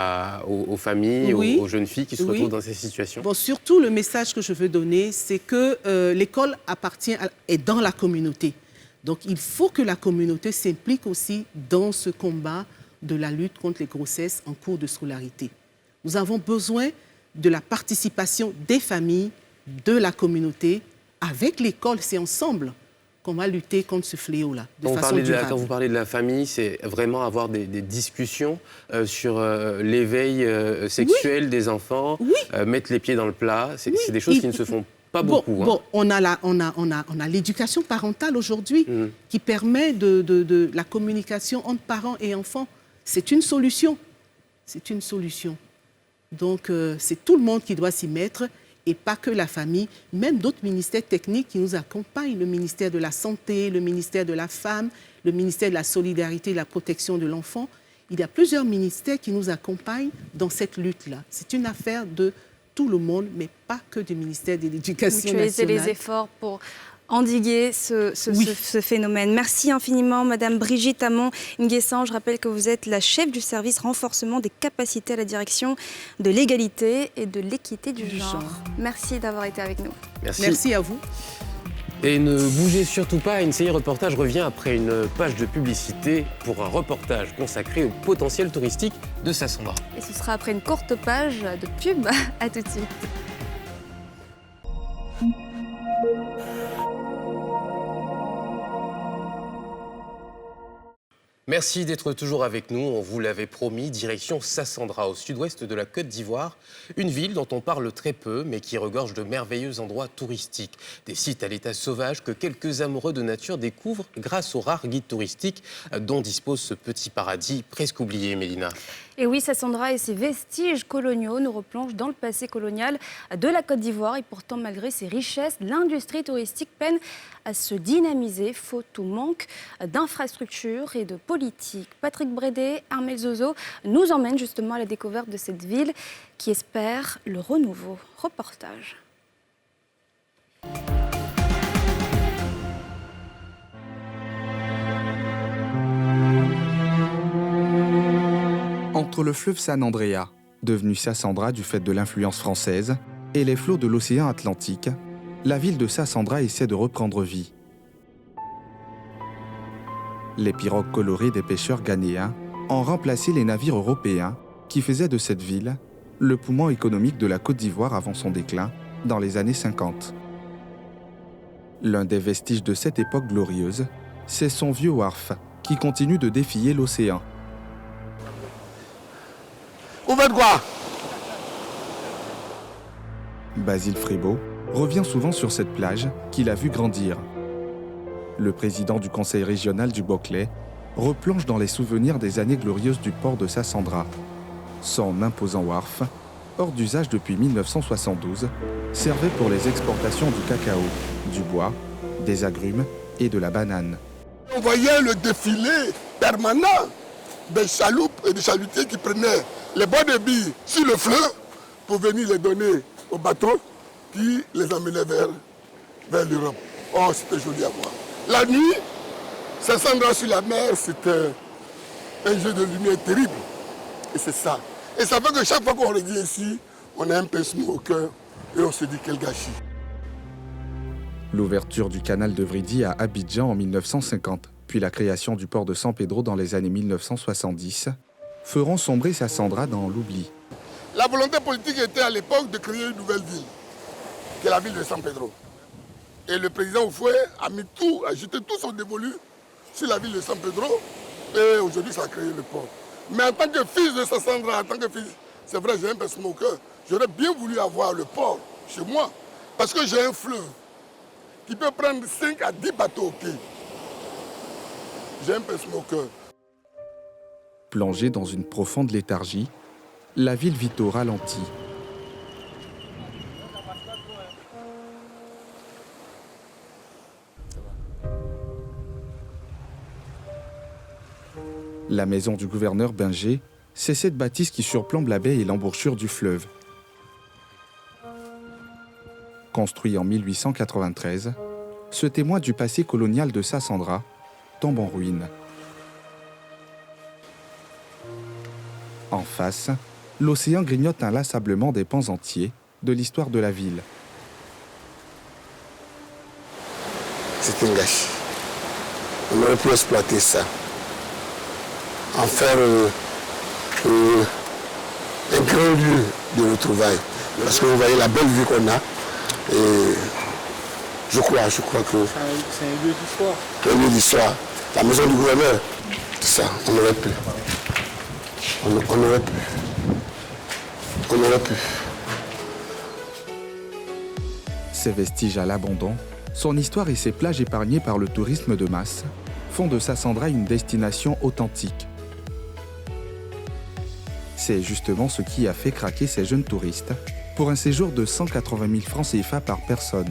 aux familles, aux jeunes filles qui se retrouvent dans ces situations. Bon, surtout, le message que je veux donner, c'est que l'école est dans la communauté. Donc, il faut que la communauté s'implique aussi dans ce combat de la lutte contre les grossesses en cours de scolarité. Nous avons besoin de la participation des familles, de la communauté, avec l'école, c'est ensemble qu'on va lutter contre ce fléau-là, de façon durable. Quand vous parlez de la famille, c'est vraiment avoir des discussions sur l'éveil sexuel des enfants, mettre les pieds dans le plat. C'est des choses qui ne se font pas beaucoup. Bon, on a l'éducation parentale aujourd'hui qui permet de la communication entre parents et enfants. C'est une solution. C'est une solution. Donc, c'est tout le monde qui doit s'y mettre. Et pas que la famille, même d'autres ministères techniques qui nous accompagnent, le ministère de la Santé, le ministère de la Femme, le ministère de la Solidarité et de la Protection de l'Enfant. Il y a plusieurs ministères qui nous accompagnent dans cette lutte-là. C'est une affaire de tout le monde, mais pas que du ministère de l'Éducation Mutualiser nationale. les efforts pour endiguer ce phénomène. Merci infiniment, Madame Brigitte Amon-Nguessan. Je rappelle que vous êtes la chef du service renforcement des capacités à la direction de l'égalité et de l'équité du genre. Merci d'avoir été avec nous. Merci à vous. Et ne bougez surtout pas, NCI Reportage revient après une page de publicité pour un reportage consacré au potentiel touristique de Sassandra. Et ce sera après une courte page de pub. À tout de suite. Merci d'être toujours avec nous. On vous l'avait promis, direction Sassandra, au sud-ouest de la Côte d'Ivoire. Une ville dont on parle très peu, mais qui regorge de merveilleux endroits touristiques. Des sites à l'état sauvage que quelques amoureux de nature découvrent grâce aux rares guides touristiques dont dispose ce petit paradis presque oublié, Mélina. Et oui, Sassandra et ses vestiges coloniaux nous replongent dans le passé colonial de la Côte d'Ivoire. Et pourtant, malgré ses richesses, l'industrie touristique peine à se dynamiser, faute ou manque d'infrastructures et de politique. Patrick Brédé, Armel Zozo nous emmènent justement à la découverte de cette ville qui espère le renouveau. Reportage. Entre le fleuve San Andrea, devenu Sassandra du fait de l'influence française, et les flots de l'océan Atlantique, la ville de Sassandra essaie de reprendre vie. Les pirogues colorées des pêcheurs ghanéens ont remplacé les navires européens qui faisaient de cette ville le poumon économique de la Côte d'Ivoire avant son déclin dans les années 50. L'un des vestiges de cette époque glorieuse, c'est son vieux wharf qui continue de défier l'océan. Vous faites quoi? Basile Frébault revient souvent sur cette plage qu'il a vu grandir. Le président du conseil régional du Boclay replonge dans les souvenirs des années glorieuses du port de Sassandra. Son imposant wharf, hors d'usage depuis 1972, servait pour les exportations du cacao, du bois, des agrumes et de la banane. On voyait le défilé permanent des chaloupes et des chalutiers qui prenaient les bois de billes sur le fleuve pour venir les donner aux bateaux qui les amenaient vers l'Europe. Oh, c'était joli à voir. La nuit, Sassandra sur la mer, c'était un jeu de lumière terrible. Et c'est ça. Et ça fait que chaque fois qu'on revient ici, on a un pincement au cœur et on se dit quel gâchis. L'ouverture du canal de Vridi à Abidjan en 1950, puis la création du port de San Pedro dans les années 1970, feront sombrer Sassandra dans l'oubli. La volonté politique était à l'époque de créer une nouvelle ville, qui est la ville de San Pedro. Et le président Oufoué a mis tout, a jeté tout son dévolu sur la ville de San Pedro, et aujourd'hui ça a créé le port. Mais en tant que fils de Sassandra, en tant que fils, c'est vrai, j'ai un pincement au cœur. J'aurais bien voulu avoir le port chez moi, parce que j'ai un fleuve qui peut prendre 5 à 10 bateaux au quai. J'ai un pincement au cœur. Plongée dans une profonde léthargie, la ville vit au ralenti. La maison du gouverneur Binger, c'est cette bâtisse qui surplombe la baie et l'embouchure du fleuve. Construit en 1893, ce témoin du passé colonial de Sassandra tombe en ruine. En face, l'océan grignote inlassablement des pans entiers de l'histoire de la ville. C'est un gâchis. On aurait pu exploiter ça, en faire un grand lieu de retrouvailles. Parce que vous voyez la belle vue qu'on a. Et je crois que... C'est un lieu d'histoire. Un lieu d'histoire. La maison du gouverneur, c'est ça, on aurait pu. On aurait pu. On aurait pu. Ces vestiges à l'abandon, son histoire et ses plages épargnées par le tourisme de masse font de Sassandra une destination authentique. C'est justement ce qui a fait craquer ces jeunes touristes pour un séjour de 180 000 francs CFA par personne.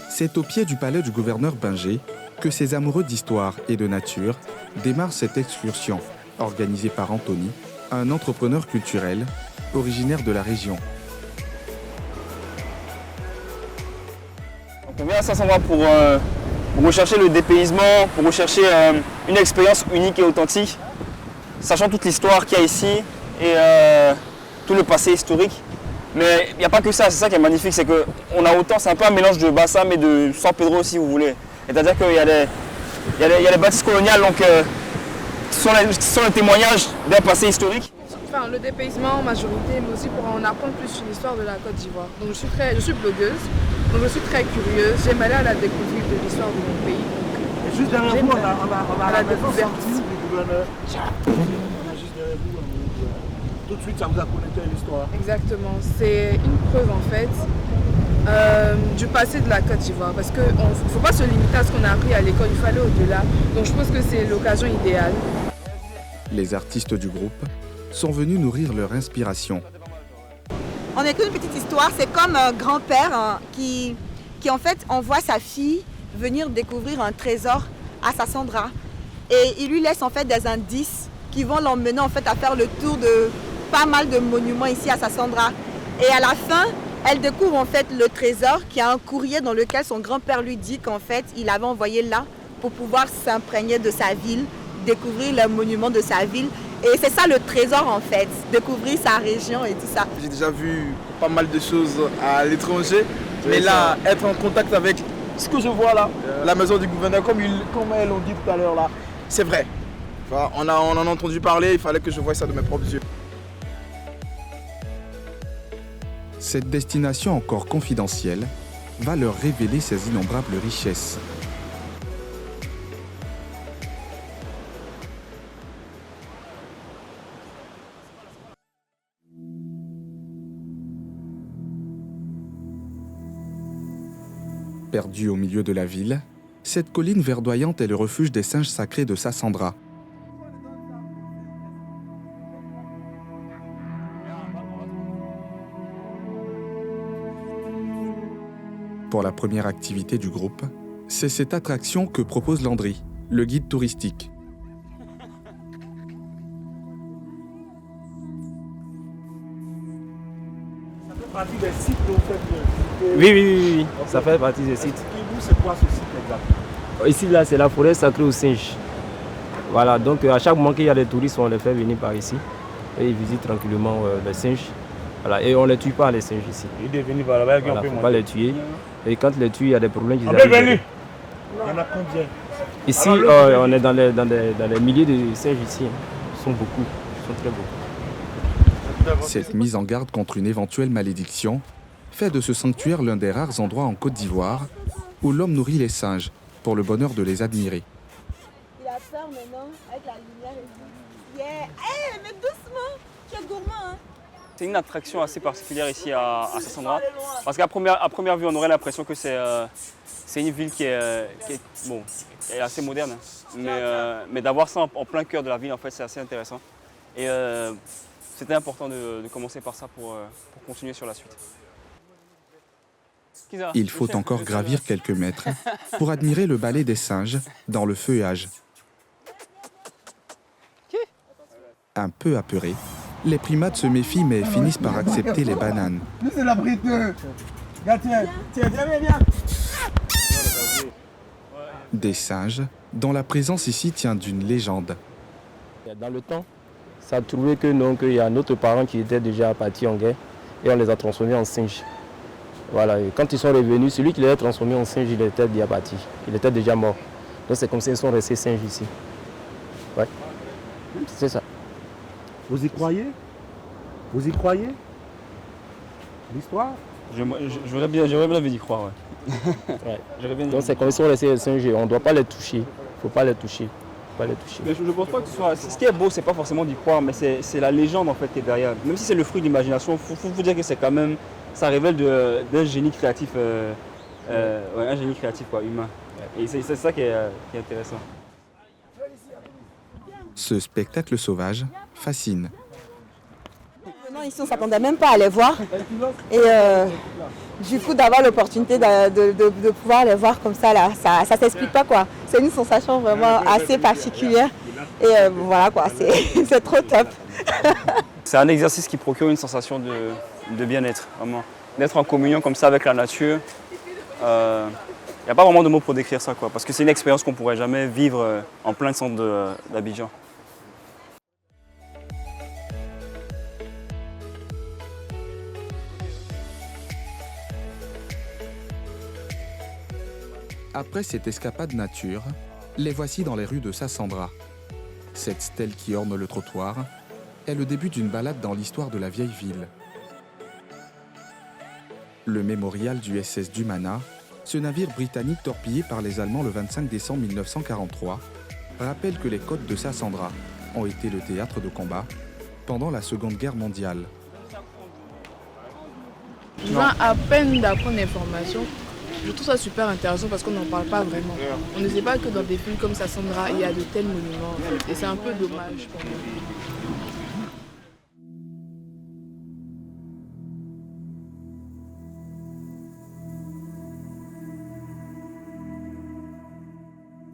C'est au pied du palais du gouverneur Binger que ces amoureux d'histoire et de nature démarrent cette excursion, organisée par Anthony, un entrepreneur culturel originaire de la région. On vient à Saint-Sandra pour rechercher le dépaysement, pour rechercher une expérience unique et authentique, sachant toute l'histoire qu'il y a ici et tout le passé historique. Mais il n'y a pas que ça, c'est ça qui est magnifique, c'est qu'on a autant, c'est un peu un mélange de Bassam et de San Pedro si vous voulez. C'est-à-dire qu'il y a des bâtisses coloniales donc, qui sont les témoignages d'un passé historique. Enfin, le dépaysement en majorité, mais aussi pour en apprendre plus sur l'histoire de la Côte d'Ivoire. Donc je suis blogueuse, donc je suis très curieuse, j'aime aller à la découverte de l'histoire de mon pays. Et juste derrière vous, on a la découverte du gouverneur. Tout de suite, ça vous a connecté à l'histoire. Exactement, c'est une preuve en fait du passé de la Côte d'Ivoire. Parce qu'il ne faut pas se limiter à ce qu'on a appris à l'école, il faut aller au-delà. Donc je pense que c'est l'occasion idéale. Les artistes du groupe sont venus nourrir leur inspiration. On écrit une petite histoire, c'est comme un grand-père qui en fait envoie sa fille venir découvrir un trésor à Sassandra. Et il lui laisse en fait des indices qui vont l'emmener en fait à faire le tour de pas mal de monuments ici à Sassandra. Et à la fin, elle découvre en fait le trésor qui a un courrier dans lequel son grand-père lui dit qu'en fait il avait envoyé là pour pouvoir s'imprégner de sa ville, découvrir les monuments de sa ville. Et c'est ça le trésor en fait, découvrir sa région et tout ça. J'ai déjà vu pas mal de choses à l'étranger, mais là, être en contact avec ce que je vois là, la maison du gouverneur, comme elles l'ont dit tout à l'heure là, c'est vrai. Enfin, on en a entendu parler, il fallait que je voie ça de mes propres yeux. Cette destination encore confidentielle va leur révéler ses innombrables richesses. Perdue au milieu de la ville, cette colline verdoyante est le refuge des singes sacrés de Sassandra. Pour la première activité du groupe, c'est cette attraction que propose Landry, le guide touristique. Ça fait partie des sites que vous faites Oui. Ça fait partie des sites. C'est quoi ce site exact? Ici, là, c'est la forêt sacrée aux singes. Voilà, donc à chaque moment qu'il y a des touristes, on les fait venir par ici. Et ils visitent tranquillement les singes. Voilà, et on ne les tue pas, les singes ici. Il est venu par là-bas, voilà, il ne faut pas les tuer. Et quand les tue, il y a des problèmes qui arrivent. Il y en a combien? Ici, on est dans les milliers de singes ici. Ils sont beaucoup, ils sont très beaucoup. Cette mise en garde contre une éventuelle malédiction fait de ce sanctuaire l'un des rares endroits en Côte d'Ivoire où l'homme nourrit les singes pour le bonheur de les admirer. Il a peur maintenant avec la lumière. Yeah. Mais doucement, tu es gourmand, hein? C'est une attraction assez particulière ici à Sassandra, parce qu'à première vue, on aurait l'impression que c'est une ville qui est assez moderne, mais d'avoir ça en plein cœur de la ville, en fait, c'est assez intéressant. Et c'était important de commencer par ça pour continuer sur la suite. Il faut encore gravir quelques mètres pour admirer le ballet des singes dans le feuillage. Un peu apeurés, les primates se méfient mais finissent par accepter les bananes. Nous, c'est la briteuse. Tiens, viens. Des singes dont la présence ici tient d'une légende. Dans le temps, ça a trouvé qu'il y a notre parent qui était déjà parti en guerre et on les a transformés en singes. Voilà, et quand ils sont revenus, celui qui les a transformés en singes, il était déjà parti. Il était déjà mort. Donc c'est comme ça qu'ils sont restés singes ici. Ouais, c'est ça. Vous y croyez? Vous y croyez? L'histoire? J'aurais bien envie d'y croire, ouais. Ouais. Donc c'est comme si on laissait les singes, on ne doit pas les toucher. Il ne faut pas les toucher. Mais je ne pense pas que ce soit... Ce qui est beau, c'est pas forcément d'y croire, mais c'est la légende en fait qui est derrière. Même si c'est le fruit de l'imagination, il faut vous dire que c'est quand même... Ça révèle d'un génie créatif, un génie créatif quoi, humain. Et c'est ça qui est intéressant. Ce spectacle sauvage fascine. Venant ici, on ne s'attendait même pas à les voir. Et du coup, d'avoir l'opportunité de pouvoir les voir comme ça, là, ça ne s'explique pas quoi. C'est une sensation vraiment assez particulière. Et voilà quoi, c'est trop top. C'est un exercice qui procure une sensation de bien-être, vraiment. D'être en communion comme ça avec la nature. Il n'y a pas vraiment de mots pour décrire ça, quoi, parce que c'est une expérience qu'on ne pourrait jamais vivre en plein centre d'Abidjan. Après cette escapade nature, les voici dans les rues de Sassandra. Cette stèle qui orne le trottoir est le début d'une balade dans l'histoire de la vieille ville. Le mémorial du SS Dumana, ce navire britannique torpillé par les Allemands le 25 décembre 1943, rappelle que les côtes de Sassandra ont été le théâtre de combat pendant la Seconde Guerre mondiale. Je viens à peine d'apprendre l'information. Je trouve ça super intéressant parce qu'on n'en parle pas vraiment. On ne sait pas que dans des villes comme Sassandra, il y a de tels monuments. En fait. Et c'est un peu dommage pour moi.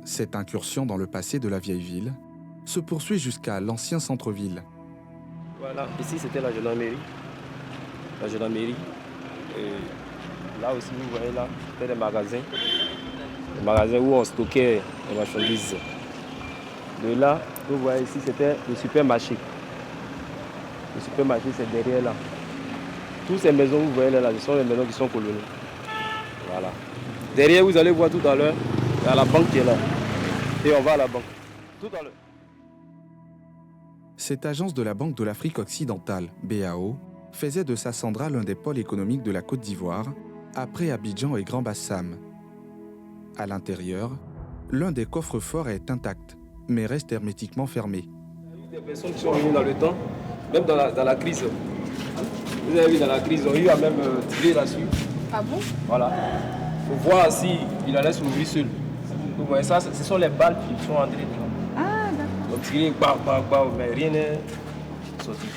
Cette incursion dans le passé de la vieille ville se poursuit jusqu'à l'ancien centre-ville. Voilà, ici c'était la gendarmerie. La gendarmerie. Et là aussi, vous voyez là, c'était des magasins. Des magasins où on stockait les marchandises. De là, vous voyez ici, c'était le supermarché. Le supermarché, c'est derrière là. Toutes ces maisons, vous voyez là, ce sont les maisons qui sont colonisées. Voilà. Derrière, vous allez voir tout à l'heure, il y a la banque qui est là. Et on va à la banque. Tout à l'heure. Cette agence de la Banque de l'Afrique occidentale, BAO, faisait de Sassandra l'un des pôles économiques de la Côte d'Ivoire, après Abidjan et Grand-Bassam. À l'intérieur, l'un des coffres-forts est intact, mais reste hermétiquement fermé. Il y a eu des personnes qui sont venues dans le temps, même dans la crise. Vous avez vu dans la crise, ils ont eu à même tirer là-dessus. Ah bon? Voilà. Pour voir si il allait s'ouvrir seul. Vous voyez ça, ce sont les balles qui sont entrées dedans. Ah d'accord. Donc tirer, mais rien n'est sorti.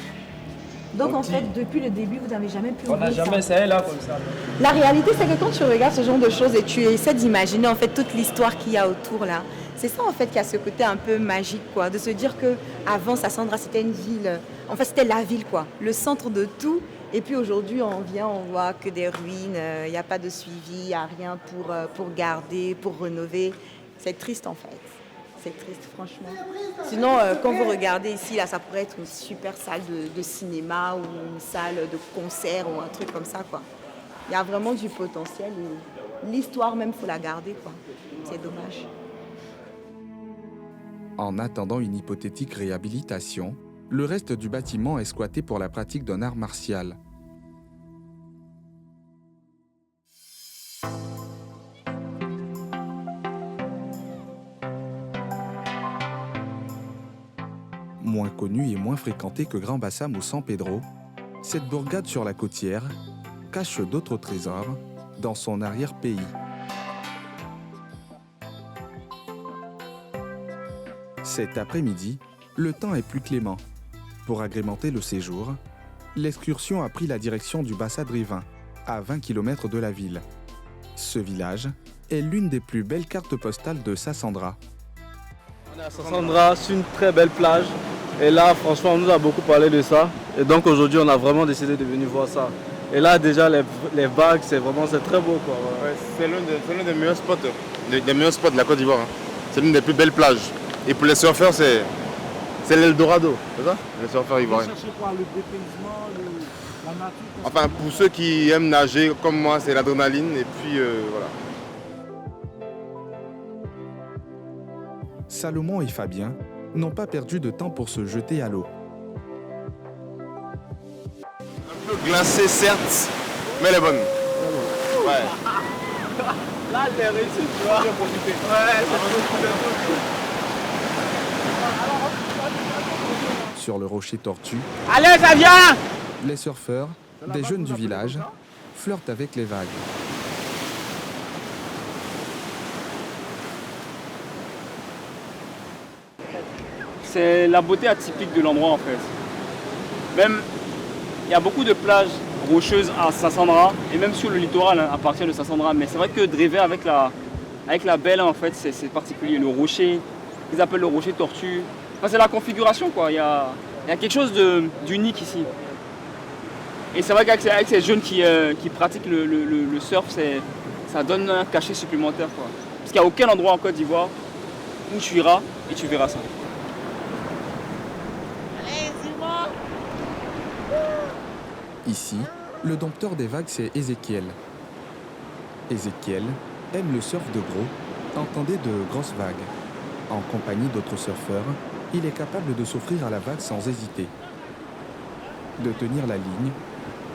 Donc en fait, depuis le début, vous n'avez jamais pu ouvrir ça. On n'a jamais essayé là comme ça. La réalité, c'est que quand tu regardes ce genre de choses et tu essaies d'imaginer en fait toute l'histoire qu'il y a autour là, c'est ça en fait qui a ce côté un peu magique quoi, de se dire que avant Sassandra c'était une ville, en fait c'était la ville quoi, le centre de tout. Et puis aujourd'hui on vient, on voit que des ruines, il n'y a pas de suivi, il n'y a rien pour garder, pour rénover. C'est triste en fait. C'est triste, franchement. Sinon, quand vous regardez ici, là, ça pourrait être une super salle de cinéma ou une salle de concert ou un truc comme ça, quoi. Il y a vraiment du potentiel et l'histoire même, il faut la garder, quoi. C'est dommage. En attendant une hypothétique réhabilitation, le reste du bâtiment est squatté pour la pratique d'un art martial. Moins connue et moins fréquentée que Grand-Bassam ou San Pedro, cette bourgade sur la côtière cache d'autres trésors dans son arrière-pays. Cet après-midi, le temps est plus clément. Pour agrémenter le séjour, l'excursion a pris la direction du Bassa Drivin, à 20 km de la ville. Ce village est l'une des plus belles cartes postales de Sassandra. On est à Sassandra, c'est une très belle plage. Et là, franchement, on nous a beaucoup parlé de ça. Et donc aujourd'hui, on a vraiment décidé de venir voir ça. Et là, déjà, les vagues, c'est très beau, quoi. Ouais, c'est l'un des meilleurs spots, de la Côte d'Ivoire. Hein. C'est l'une des plus belles plages. Et pour les surfeurs, c'est l'Eldorado, c'est ça? Les surfeurs ivoiriens. Vous cherchez quoi? Le dépaysement, la nature? Enfin, pour ceux qui aiment nager, comme moi, c'est l'adrénaline. Et puis, voilà. Salomon et Fabien n'ont pas perdu de temps pour se jeter à l'eau. Un peu glacée, certes, mais elle est bonne. Ouais. Là, j'ai réussi, tu vois. J'ai profité. Ouais, Sur le rocher tortue, allez, ça vient! Les surfeurs, des jeunes du village, flirtent avec les vagues. C'est la beauté atypique de l'endroit en fait. Même, il y a beaucoup de plages rocheuses à Sassandra et même sur le littoral à partir de Sassandra. Mais c'est vrai que Drévé avec la baie là en fait, c'est particulier. Le rocher, ils appellent le rocher tortue, Enfin, c'est la configuration, quoi. Il y a quelque chose d'unique ici. Et c'est vrai qu'avec ces jeunes qui pratiquent le surf, ça donne un cachet supplémentaire, quoi. Parce qu'il n'y a aucun endroit en Côte d'Ivoire où tu iras et tu verras ça. Ici, le dompteur des vagues, c'est Ézéchiel. Ézéchiel aime le surf de gros, entendez de grosses vagues. En compagnie d'autres surfeurs, il est capable de s'offrir à la vague sans hésiter, de tenir la ligne,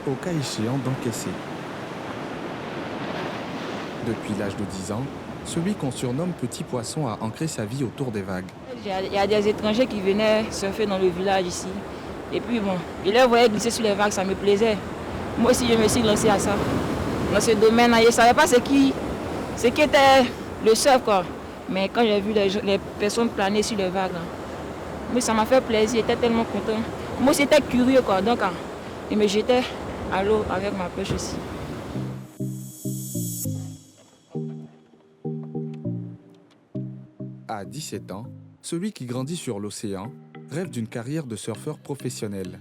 au cas échéant d'encaisser. Depuis l'âge de 10 ans, celui qu'on surnomme Petit Poisson a ancré sa vie autour des vagues. Il y a des étrangers qui venaient surfer dans le village ici. Et puis bon, je les voyais glisser sur les vagues, ça me plaisait. Moi aussi, je me suis lancé à ça. Dans ce domaine-là, je ne savais pas ce qui était le surf, quoi. Mais quand j'ai vu les personnes planer sur les vagues, moi, ça m'a fait plaisir, j'étais tellement content. Moi, c'était curieux, quoi. Donc, je me jetais à l'eau avec ma pêche aussi. À 17 ans, celui qui grandit sur l'océan rêve d'une carrière de surfeur professionnel.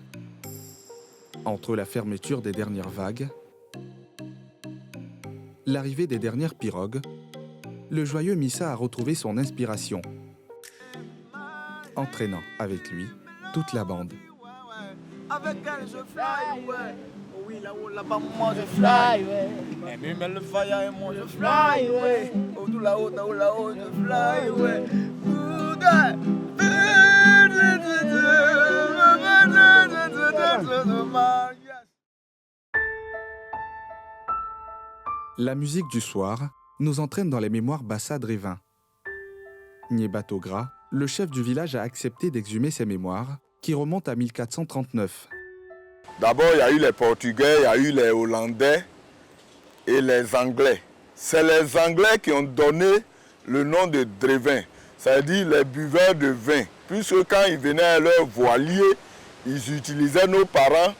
Entre la fermeture des dernières vagues, l'arrivée des dernières pirogues, le joyeux Missa a retrouvé son inspiration, entraînant avec lui toute la bande. Avec elle, je fly, ouais. Oui, là-haut, là-bas, moi, je fly, ouais. Et même le fire et moi, je fly, ouais. Oh, tout là-haut, là-haut, je fly, ouais. La musique du soir nous entraîne dans les mémoires Bassa Drévin. Nyebato Gra, le chef du village, a accepté d'exhumer ses mémoires qui remontent à 1439. D'abord, il y a eu les Portugais, il y a eu les Hollandais et les Anglais. C'est les Anglais qui ont donné le nom de Drévin, c'est-à-dire les buveurs de vin. Puisque quand ils venaient à leur voilier, ils utilisaient nos parents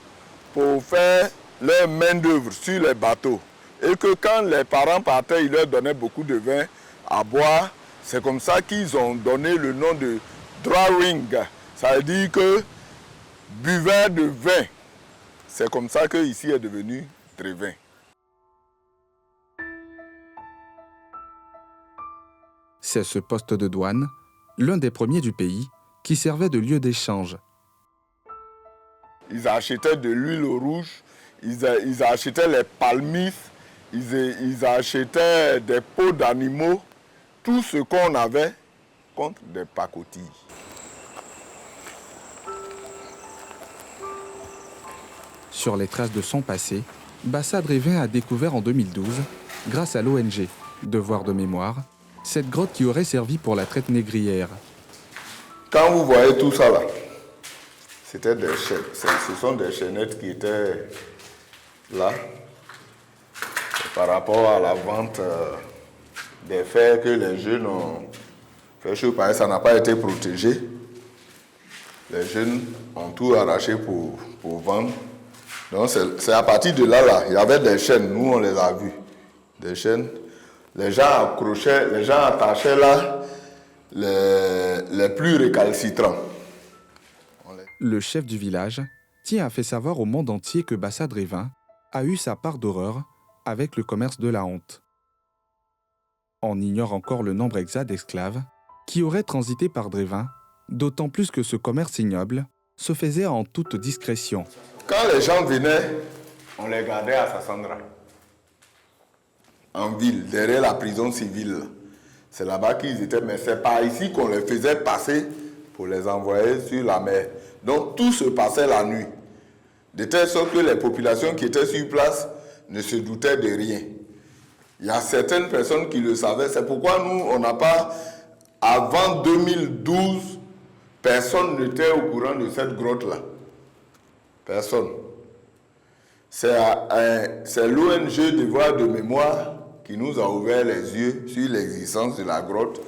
pour faire leur main-d'œuvre sur les bateaux. Et que quand les parents partaient, ils leur donnaient beaucoup de vin à boire. C'est comme ça qu'ils ont donné le nom de drawing. Ça veut dire que buveur de vin. C'est comme ça qu'ici est devenu Drévin. C'est ce poste de douane, l'un des premiers du pays, qui servait de lieu d'échange. Ils achetaient de l'huile rouge, ils achetaient les palmiphes, ils achetaient des peaux d'animaux, tout ce qu'on avait contre des pacotilles. Sur les traces de son passé, Bassa Drévin a découvert en 2012, grâce à l'ONG Devoir de mémoire, cette grotte qui aurait servi pour la traite négrière. Quand vous voyez tout ça là, c'était des chaînes. Ce sont des chaînettes qui étaient là. Par rapport à la vente des fers que les jeunes ont fait, ça n'a pas été protégé. Les jeunes ont tout arraché pour vendre. Donc c'est à partir de là, il y avait des chaînes, nous on les a vus. Des chaînes, les gens accrochaient, les gens attachaient là les plus récalcitrants. Le chef du village tient à faire savoir au monde entier que Bassa Drévin a eu sa part d'horreur avec le commerce de la honte. On ignore encore le nombre exact d'esclaves qui auraient transité par Drévin, d'autant plus que ce commerce ignoble se faisait en toute discrétion. Quand les gens venaient, on les gardait à Sassandra, en ville, derrière la prison civile. C'est là-bas qu'ils étaient, mais c'est par ici qu'on les faisait passer pour les envoyer sur la mer. Donc tout se passait la nuit, de telle sorte que les populations qui étaient sur place ne se doutaient de rien. Il y a certaines personnes qui le savaient, c'est pourquoi nous, on n'a pas, avant 2012, personne n'était au courant de cette grotte-là. Personne. C'est l'ONG Devoir de mémoire qui nous a ouvert les yeux sur l'existence de la grotte.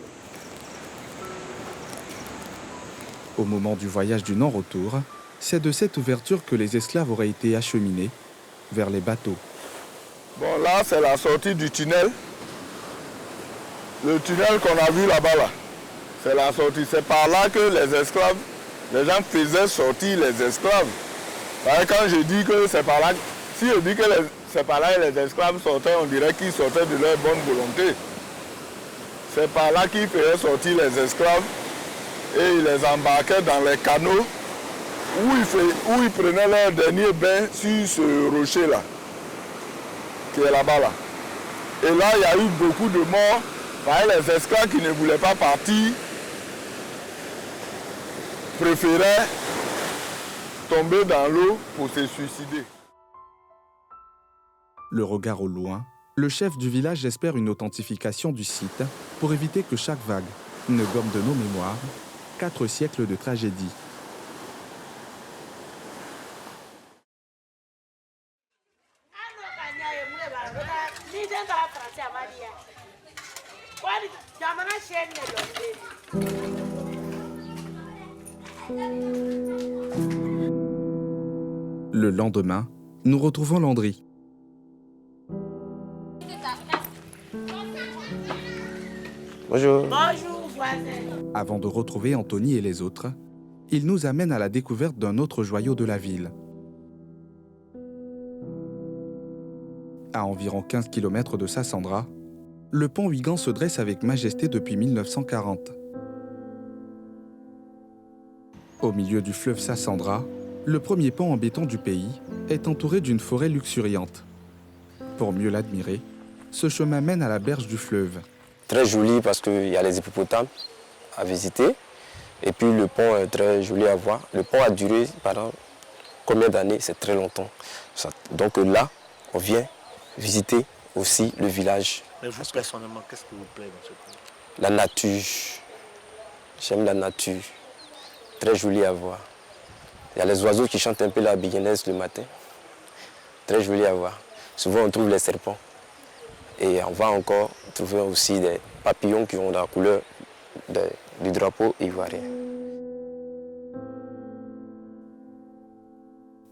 Au moment du voyage du non-retour, c'est de cette ouverture que les esclaves auraient été acheminés vers les bateaux. Bon, là, c'est la sortie du tunnel. Le tunnel qu'on a vu là-bas, là. C'est la sortie. C'est par là que les gens faisaient sortir les esclaves. Quand je dis que c'est par là, si je dis que c'est par là que les esclaves sortaient, on dirait qu'ils sortaient de leur bonne volonté. C'est par là qu'ils faisaient sortir les esclaves et ils les embarquaient dans les canaux où ils prenaient leur dernier bain sur ce rocher-là, qui est là-bas. Là. Et là, il y a eu beaucoup de morts par les esclaves qui ne voulaient pas partir, préféraient tomber dans l'eau pour se suicider. Le regard au loin, le chef du village espère une authentification du site pour éviter que chaque vague ne gomme de nos mémoires 4 siècles de tragédie. Le lendemain, nous retrouvons Landry. Bonjour. Bonjour, voisin. Avant de retrouver Anthony et les autres, il nous amène à la découverte d'un autre joyau de la ville. À environ 15 km de Sassandra, le pont Huygens se dresse avec majesté depuis 1940. Au milieu du fleuve Sassandra, le premier pont en béton du pays est entouré d'une forêt luxuriante. Pour mieux l'admirer, ce chemin mène à la berge du fleuve. Très joli parce qu'il y a les hippopotames à visiter. Et puis le pont est très joli à voir. Le pont a duré pendant combien d'années? C'est très longtemps. Donc là, on vient visiter aussi le village. Mais vous, personnellement, qu'est-ce qui vous plaît dans ce pont? La nature. J'aime la nature. Très joli à voir. Il y a les oiseaux qui chantent un peu la biguinaise le matin. Très joli à voir. Souvent, on trouve les serpents. Et on va encore trouver aussi des papillons qui ont la couleur du drapeau ivoirien.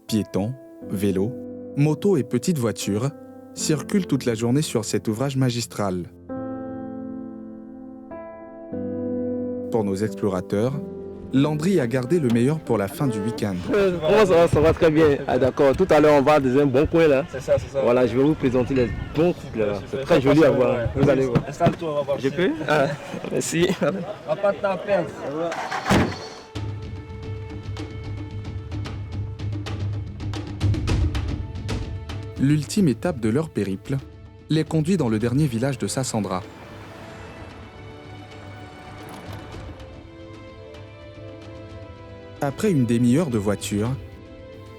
Piétons, vélos, motos et petites voitures circulent toute la journée sur cet ouvrage magistral. Pour nos explorateurs, Landry a gardé le meilleur pour la fin du week-end. Comment ça va très bien. Ah, d'accord, tout à l'heure on va dans un bon coin là. C'est ça. Voilà, je vais vous présenter les bons trucs là. C'est très joli à voir. Vous allez voir. Installe-toi, on va voir. Je peux? Ah, merci. On va pas t'en perdre. L'ultime étape de leur périple les conduit dans le dernier village de Sassandra. Après une demi-heure de voiture,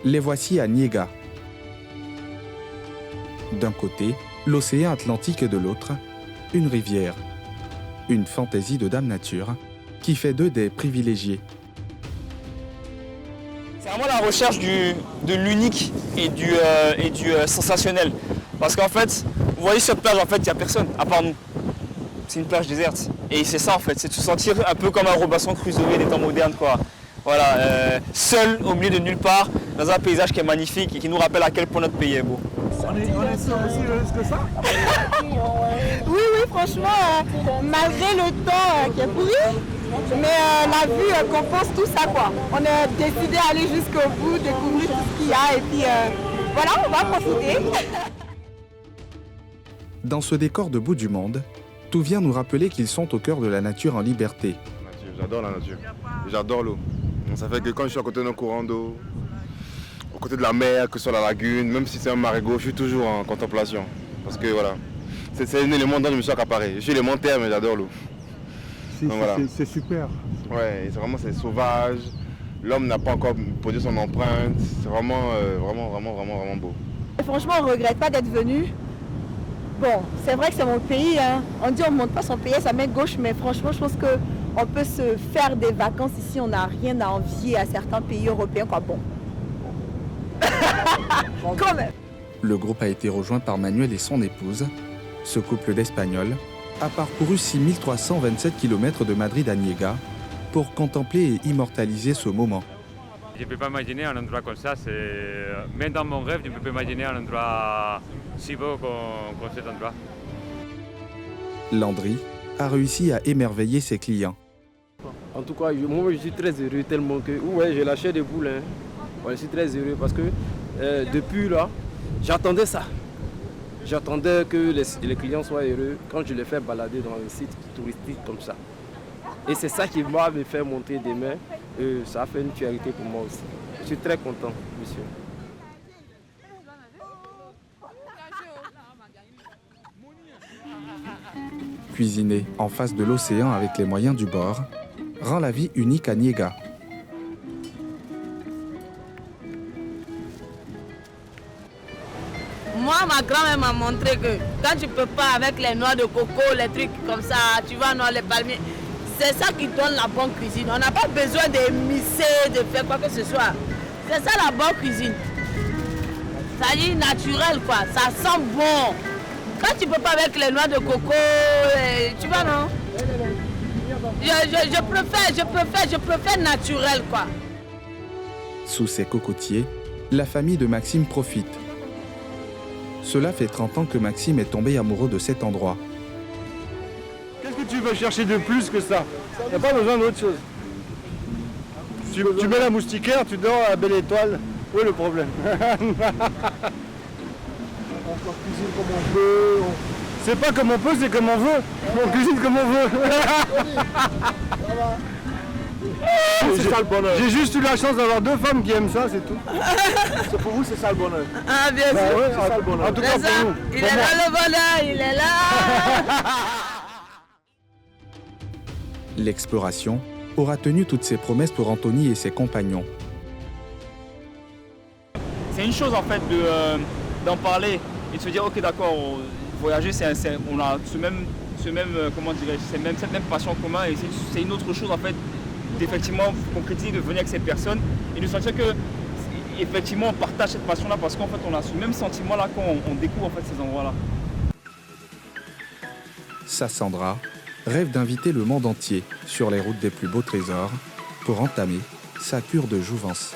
les voici à Niéga. D'un côté, l'océan Atlantique et de l'autre, une rivière. Une fantaisie de Dame Nature qui fait d'eux des privilégiés. C'est vraiment la recherche de l'unique et du sensationnel. Parce qu'en fait, vous voyez cette plage, en fait, il n'y a personne à part nous. C'est une plage déserte. Et c'est ça en fait, c'est de se sentir un peu comme un Robinson Crusoe des temps modernes, quoi. Voilà, seul au milieu de nulle part, dans un paysage qui est magnifique et qui nous rappelle à quel point notre pays est beau. On est sûr aussi que ça? Oui, franchement, malgré le temps qui est pourri, mais la vue compense tout ça, quoi. On a décidé d'aller jusqu'au bout, découvrir tout ce qu'il y a et puis voilà, on va profiter. Dans ce décor de bout du monde, tout vient nous rappeler qu'ils sont au cœur de la nature en liberté. J'adore la nature, j'adore l'eau. Ça fait que quand je suis à côté d'un courant d'eau, aux côtés de la mer, que ce soit la lagune, même si c'est un marégot, je suis toujours en contemplation. Parce que voilà, c'est un élément dont je me suis accaparé. Je suis élémentaire, mais j'adore l'eau. C'est super. Ouais, c'est sauvage. L'homme n'a pas encore posé son empreinte. C'est vraiment beau. Et franchement, on ne regrette pas d'être venu. Bon, c'est vrai que c'est mon pays. Hein. On dit on ne monte pas son pays à sa main gauche, mais franchement, je pense qu'on peut se faire des vacances ici. On n'a rien à envier à certains pays européens, quoi. Bon. Quand même. Le groupe a été rejoint par Manuel et son épouse. Ce couple d'Espagnols a parcouru 6327 km de Madrid à Niéga pour contempler et immortaliser ce moment. Je ne peux pas imaginer un endroit comme ça. Même dans mon rêve, je ne peux pas imaginer un endroit si beau comme cet endroit. Landry a réussi à émerveiller ses clients. En tout cas, moi je suis très heureux tellement que ouais, j'ai lâché des boules. Hein. Ouais, je suis très heureux parce que depuis là, j'attendais ça. J'attendais que les clients soient heureux quand je les fais balader dans un site touristique comme ça. Et c'est ça qui m'a fait monter des mains. Ça a fait une fierté pour moi aussi. Je suis très content, monsieur. Cuisiner en face de l'océan avec les moyens du bord rend la vie unique à Niéga. Moi, ma grand-mère m'a montré que quand tu peux pas avec les noix de coco, les trucs comme ça, tu vas dans les palmiers, c'est ça qui donne la bonne cuisine. On n'a pas besoin d'émisser, de faire quoi que ce soit. C'est ça la bonne cuisine. Ça dit naturel quoi, ça sent bon. Quand tu peux pas avec les noix de coco, tu vois non? Je préfère naturel quoi. Sous ces cocotiers, la famille de Maxime profite. Cela fait 30 ans que Maxime est tombé amoureux de cet endroit. Qu'est-ce que tu veux chercher de plus que ça? Il n'y a pas besoin d'autre chose. Tu mets la moustiquaire, tu dors à la belle étoile. Où est le problème? On cuisine comme on peut. C'est pas comme on peut, c'est comme on veut. On cuisine comme on veut. C'est ça le bonheur. J'ai juste eu la chance d'avoir 2 femmes qui aiment ça, c'est tout. Pour vous, c'est ça le bonheur. Ah, bien sûr. Ouais, c'est ça le bonheur. En tout cas, pour nous. Il est là le bonheur, il est là. L'exploration aura tenu toutes ses promesses pour Anthony et ses compagnons. C'est une chose en fait d'en parler et de se dire ok d'accord, voyager on a cette même passion en commun et c'est une autre chose en fait d'effectivement concrétiser, de venir avec ces personnes et de sentir que effectivement on partage cette passion là parce qu'en fait on a ce même sentiment là quand on découvre en fait ces endroits là. Sassandra rêve d'inviter le monde entier sur les routes des plus beaux trésors pour entamer sa cure de jouvence.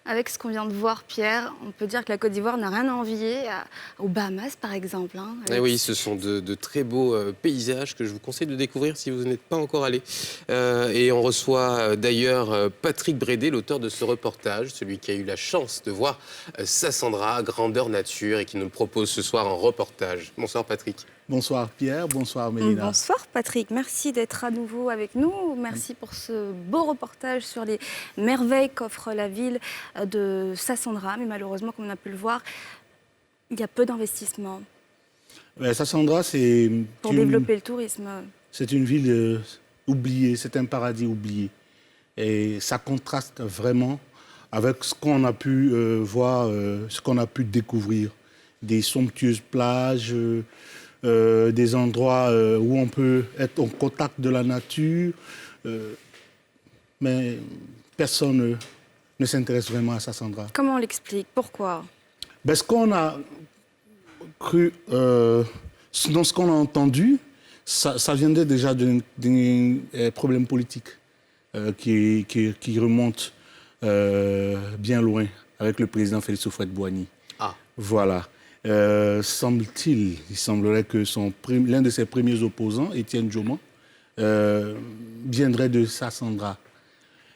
Avec ce qu'on vient de voir, Pierre, on peut dire que la Côte d'Ivoire n'a rien à envier aux Bahamas, par exemple. Hein, Et oui, ce sont de très beaux paysages que je vous conseille de découvrir si vous n'êtes pas encore allé. Et on reçoit d'ailleurs Patrick Brédé, l'auteur de ce reportage, celui qui a eu la chance de voir Sassandra, grandeur nature, et qui nous le propose ce soir en reportage. Bonsoir Patrick. Bonsoir Pierre, bonsoir Mélina. Bonsoir Patrick, merci d'être à nouveau avec nous. Merci pour ce beau reportage sur les merveilles qu'offre la ville de Sassandra. Mais malheureusement, comme on a pu le voir, il y a peu d'investissements. Sassandra, c'est... Pour développer le tourisme. C'est une ville oubliée, c'est un paradis oublié. Et ça contraste vraiment avec ce qu'on a pu voir, ce qu'on a pu découvrir. Des somptueuses plages... des endroits où on peut être en contact de la nature, mais personne ne s'intéresse vraiment à Sassandra. Comment on l'explique? Pourquoi? Ce qu'on a cru, dans ce qu'on a entendu, ça viendrait déjà d'un problème politique qui remonte bien loin avec le président Félix Houphouët-Boigny. Ah. Voilà. Il semblerait que l'un de ses premiers opposants, Étienne Djoman, viendrait de Sassandra.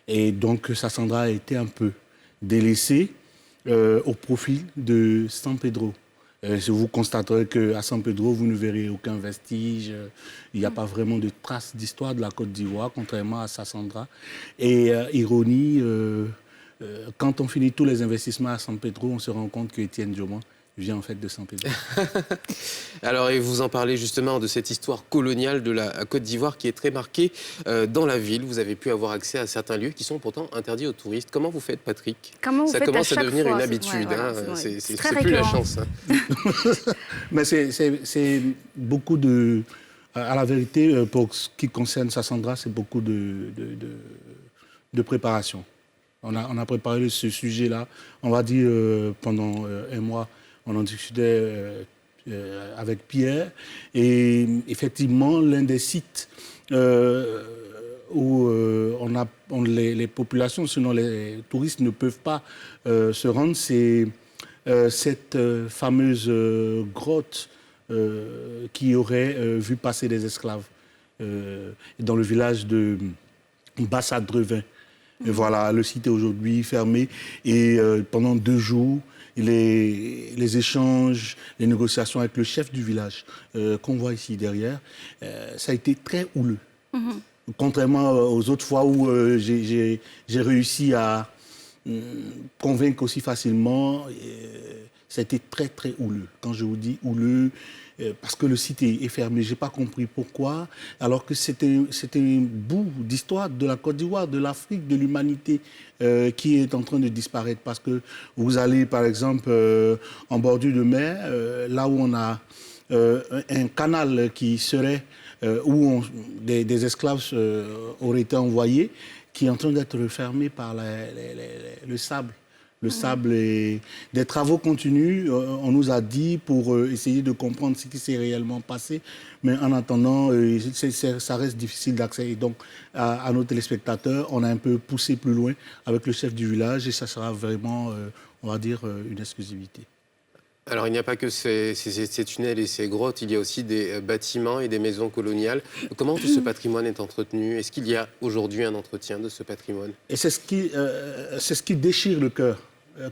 Et donc Sassandra a été un peu délaissée au profit de San Pedro. Vous constaterez qu'à San Pedro, vous ne verrez aucun vestige. Il n'y a pas vraiment de traces d'histoire de la Côte d'Ivoire, contrairement à Sassandra. Et ironie, quand on finit tous les investissements à San Pedro, on se rend compte que Étienne Djoman vient en fait de San Pedro. Alors, et vous en parlez justement de cette histoire coloniale de la Côte d'Ivoire qui est très marquée dans la ville. Vous avez pu avoir accès à certains lieux qui sont pourtant interdits aux touristes. Comment vous faites, Patrick? Ça commence à devenir une habitude. C'est plus la chance. Hein. Mais c'est beaucoup de... À la vérité, pour ce qui concerne Sassandra, c'est beaucoup de préparation. On a préparé ce sujet-là, on va dire, pendant un mois. On en discutait avec Pierre. Et effectivement, l'un des sites où les populations, sinon les touristes, ne peuvent pas se rendre, c'est cette fameuse grotte qui aurait vu passer des esclaves dans le village de Bassa-Drevin. Et voilà, le site est aujourd'hui fermé et pendant 2 jours, les échanges, les négociations avec le chef du village qu'on voit ici derrière, ça a été très houleux. Contrairement aux autres fois où j'ai réussi à convaincre aussi facilement, ça a été très très houleux. Quand je vous dis houleux, parce que le site est fermé, je n'ai pas compris pourquoi, alors que c'était un bout d'histoire de la Côte d'Ivoire, de l'Afrique, de l'humanité qui est en train de disparaître. Parce que vous allez par exemple en bordure de mer, là où on a un canal qui serait, où des esclaves auraient été envoyés, qui est en train d'être refermé par le sable. Le sable et des travaux continuent, on nous a dit, pour essayer de comprendre ce qui s'est réellement passé. Mais en attendant, ça reste difficile d'accès. Et donc, à nos téléspectateurs, on a un peu poussé plus loin avec le chef du village et ça sera vraiment, on va dire, une exclusivité. Alors, il n'y a pas que ces tunnels et ces grottes, il y a aussi des bâtiments et des maisons coloniales. Comment tout ce patrimoine est entretenu? Est-ce qu'il y a aujourd'hui un entretien de ce patrimoine? Et c'est ce qui déchire le cœur.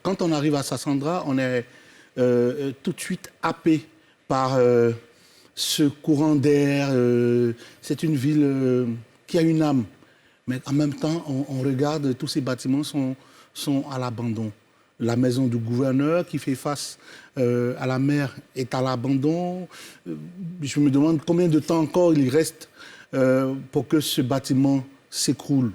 Quand on arrive à Sassandra, on est tout de suite happé par ce courant d'air. C'est une ville qui a une âme. Mais en même temps, on regarde, tous ces bâtiments sont à l'abandon. La maison du gouverneur qui fait face à la mer est à l'abandon. Je me demande combien de temps encore il reste pour que ce bâtiment s'écroule,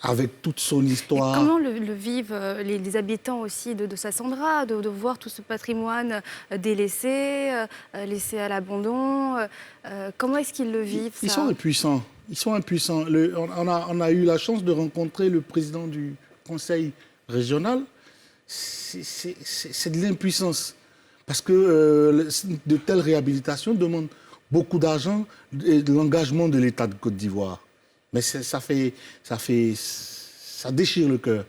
avec toute son histoire. Et comment le vivent les habitants aussi de Sassandra, de voir tout ce patrimoine délaissé, laissé à l'abandon? Comment est-ce qu'ils le vivent, ça? Ils sont impuissants. Ils sont impuissants. On a eu la chance de rencontrer le président du conseil régional. C'est de l'impuissance. Parce que de telles réhabilitations demandent beaucoup d'argent et de l'engagement de l'État de Côte d'Ivoire. Mais ça déchire le cœur.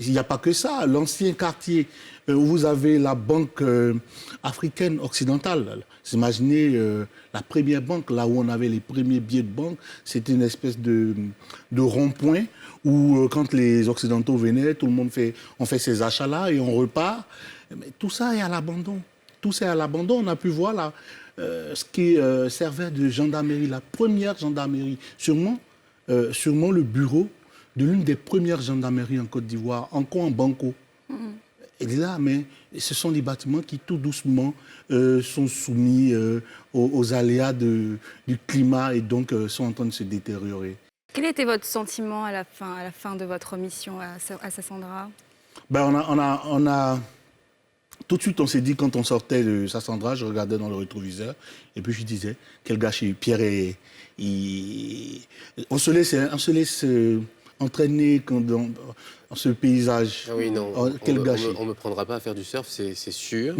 Il n'y a pas que ça. L'ancien quartier où vous avez la banque africaine occidentale, vous imaginez la première banque, là où on avait les premiers billets de banque, c'était une espèce de rond-point où quand les Occidentaux venaient, tout le monde fait ces achats-là et on repart. Mais tout ça est à l'abandon. Tout ça est à l'abandon. On a pu voir là, ce qui servait de gendarmerie, la première gendarmerie, sûrement le bureau de l'une des premières gendarmeries en Côte d'Ivoire, en Banco. Et là, mais ce sont des bâtiments qui tout doucement sont soumis aux aléas du climat et donc sont en train de se détériorer. Quel était votre sentiment à la fin de votre mission à Sassandra? On a tout de suite, on s'est dit, quand on sortait de Sassandra, je regardais dans le rétroviseur et puis je disais, quel gâchis. Pierre on se laisse entraîner dans ce paysage. Ah oui, non, quel gâchis. On ne me prendra pas à faire du surf, c'est sûr,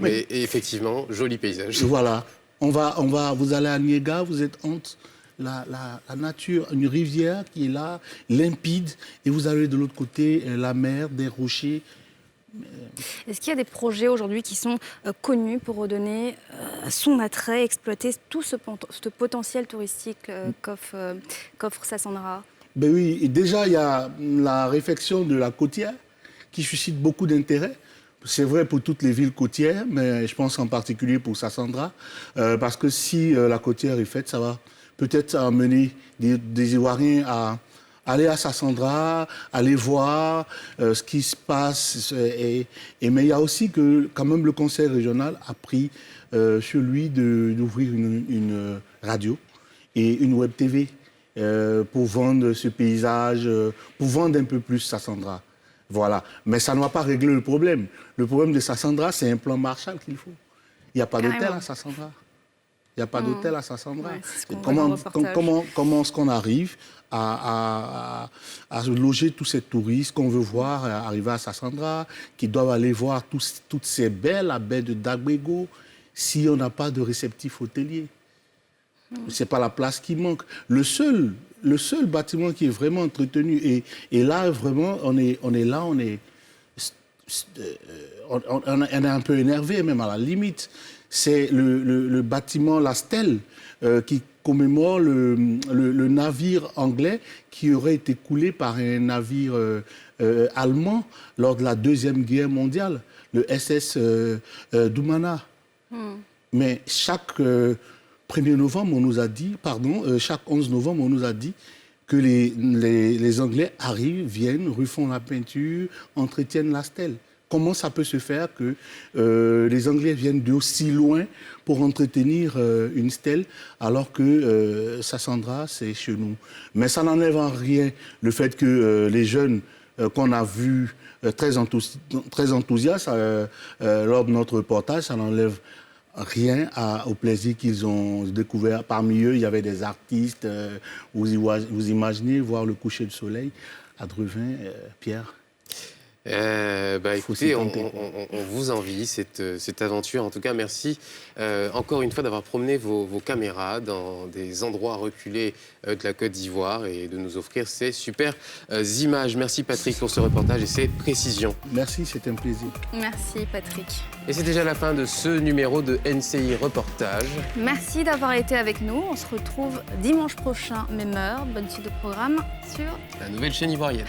mais effectivement, joli paysage. Voilà, vous allez à Niéga, vous êtes entre la nature, une rivière qui est là, limpide, et vous avez de l'autre côté la mer, des rochers. Est-ce qu'il y a des projets aujourd'hui qui sont connus pour redonner son attrait, exploiter tout ce potentiel touristique qu'offre Sassandra? Ben oui, et déjà il y a la réfection de la côtière qui suscite beaucoup d'intérêt. C'est vrai pour toutes les villes côtières, mais je pense en particulier pour Sassandra, parce que si la côtière est faite, ça va peut-être amener des Ivoiriens à aller à Sassandra, aller voir ce qui se passe. Mais il y a aussi que quand même le conseil régional a pris sur lui d'ouvrir une radio et une web TV pour vendre ce paysage, pour vendre un peu plus Sassandra. Voilà. Mais ça ne va pas régler le problème. Le problème de Sassandra, c'est un plan Marshall qu'il faut. Il n'y a pas d'hôtel à Sassandra. Il n'y a pas d'hôtel à Sassandra. Ouais, comment est-ce qu'on arrive à loger tous ces touristes qu'on veut voir arriver à Sassandra, qui doivent aller voir toutes ces baies, la baie de Dagbego, si on n'a pas de réceptif hôtelier? Ce n'est pas la place qui manque. Le seul le seul bâtiment qui est vraiment entretenu, et là, vraiment, on est un peu énervé, même à la limite, c'est le bâtiment, la stèle, qui commémore le navire anglais qui aurait été coulé par un navire allemand lors de la Deuxième Guerre mondiale, le SS Dumana. Mais chaque 1er novembre, on nous a dit, chaque 11 novembre, on nous a dit que les Anglais arrivent, viennent, refont la peinture, entretiennent la stèle. Comment ça peut se faire que les Anglais viennent d'aussi loin pour entretenir une stèle alors que Sassandra, c'est chez nous? Mais ça n'enlève en rien le fait que les jeunes qu'on a vus très enthousiastes lors de notre reportage, ça n'enlève rien au plaisir qu'ils ont découvert. Parmi eux, il y avait des artistes. Vous imaginez voir le coucher du soleil à Drevin, Pierre? Écoutez, on vous envie cette aventure. En tout cas, merci encore une fois d'avoir promené vos caméras dans des endroits reculés de la Côte d'Ivoire et de nous offrir ces super images. Merci Patrick pour ce reportage et ces précisions. Merci, c'était un plaisir. Merci Patrick. Et c'est déjà la fin de ce numéro de NCI Reportage. Merci d'avoir été avec nous. On se retrouve dimanche prochain, même heure. Bonne suite de programme sur la nouvelle chaîne ivoirienne.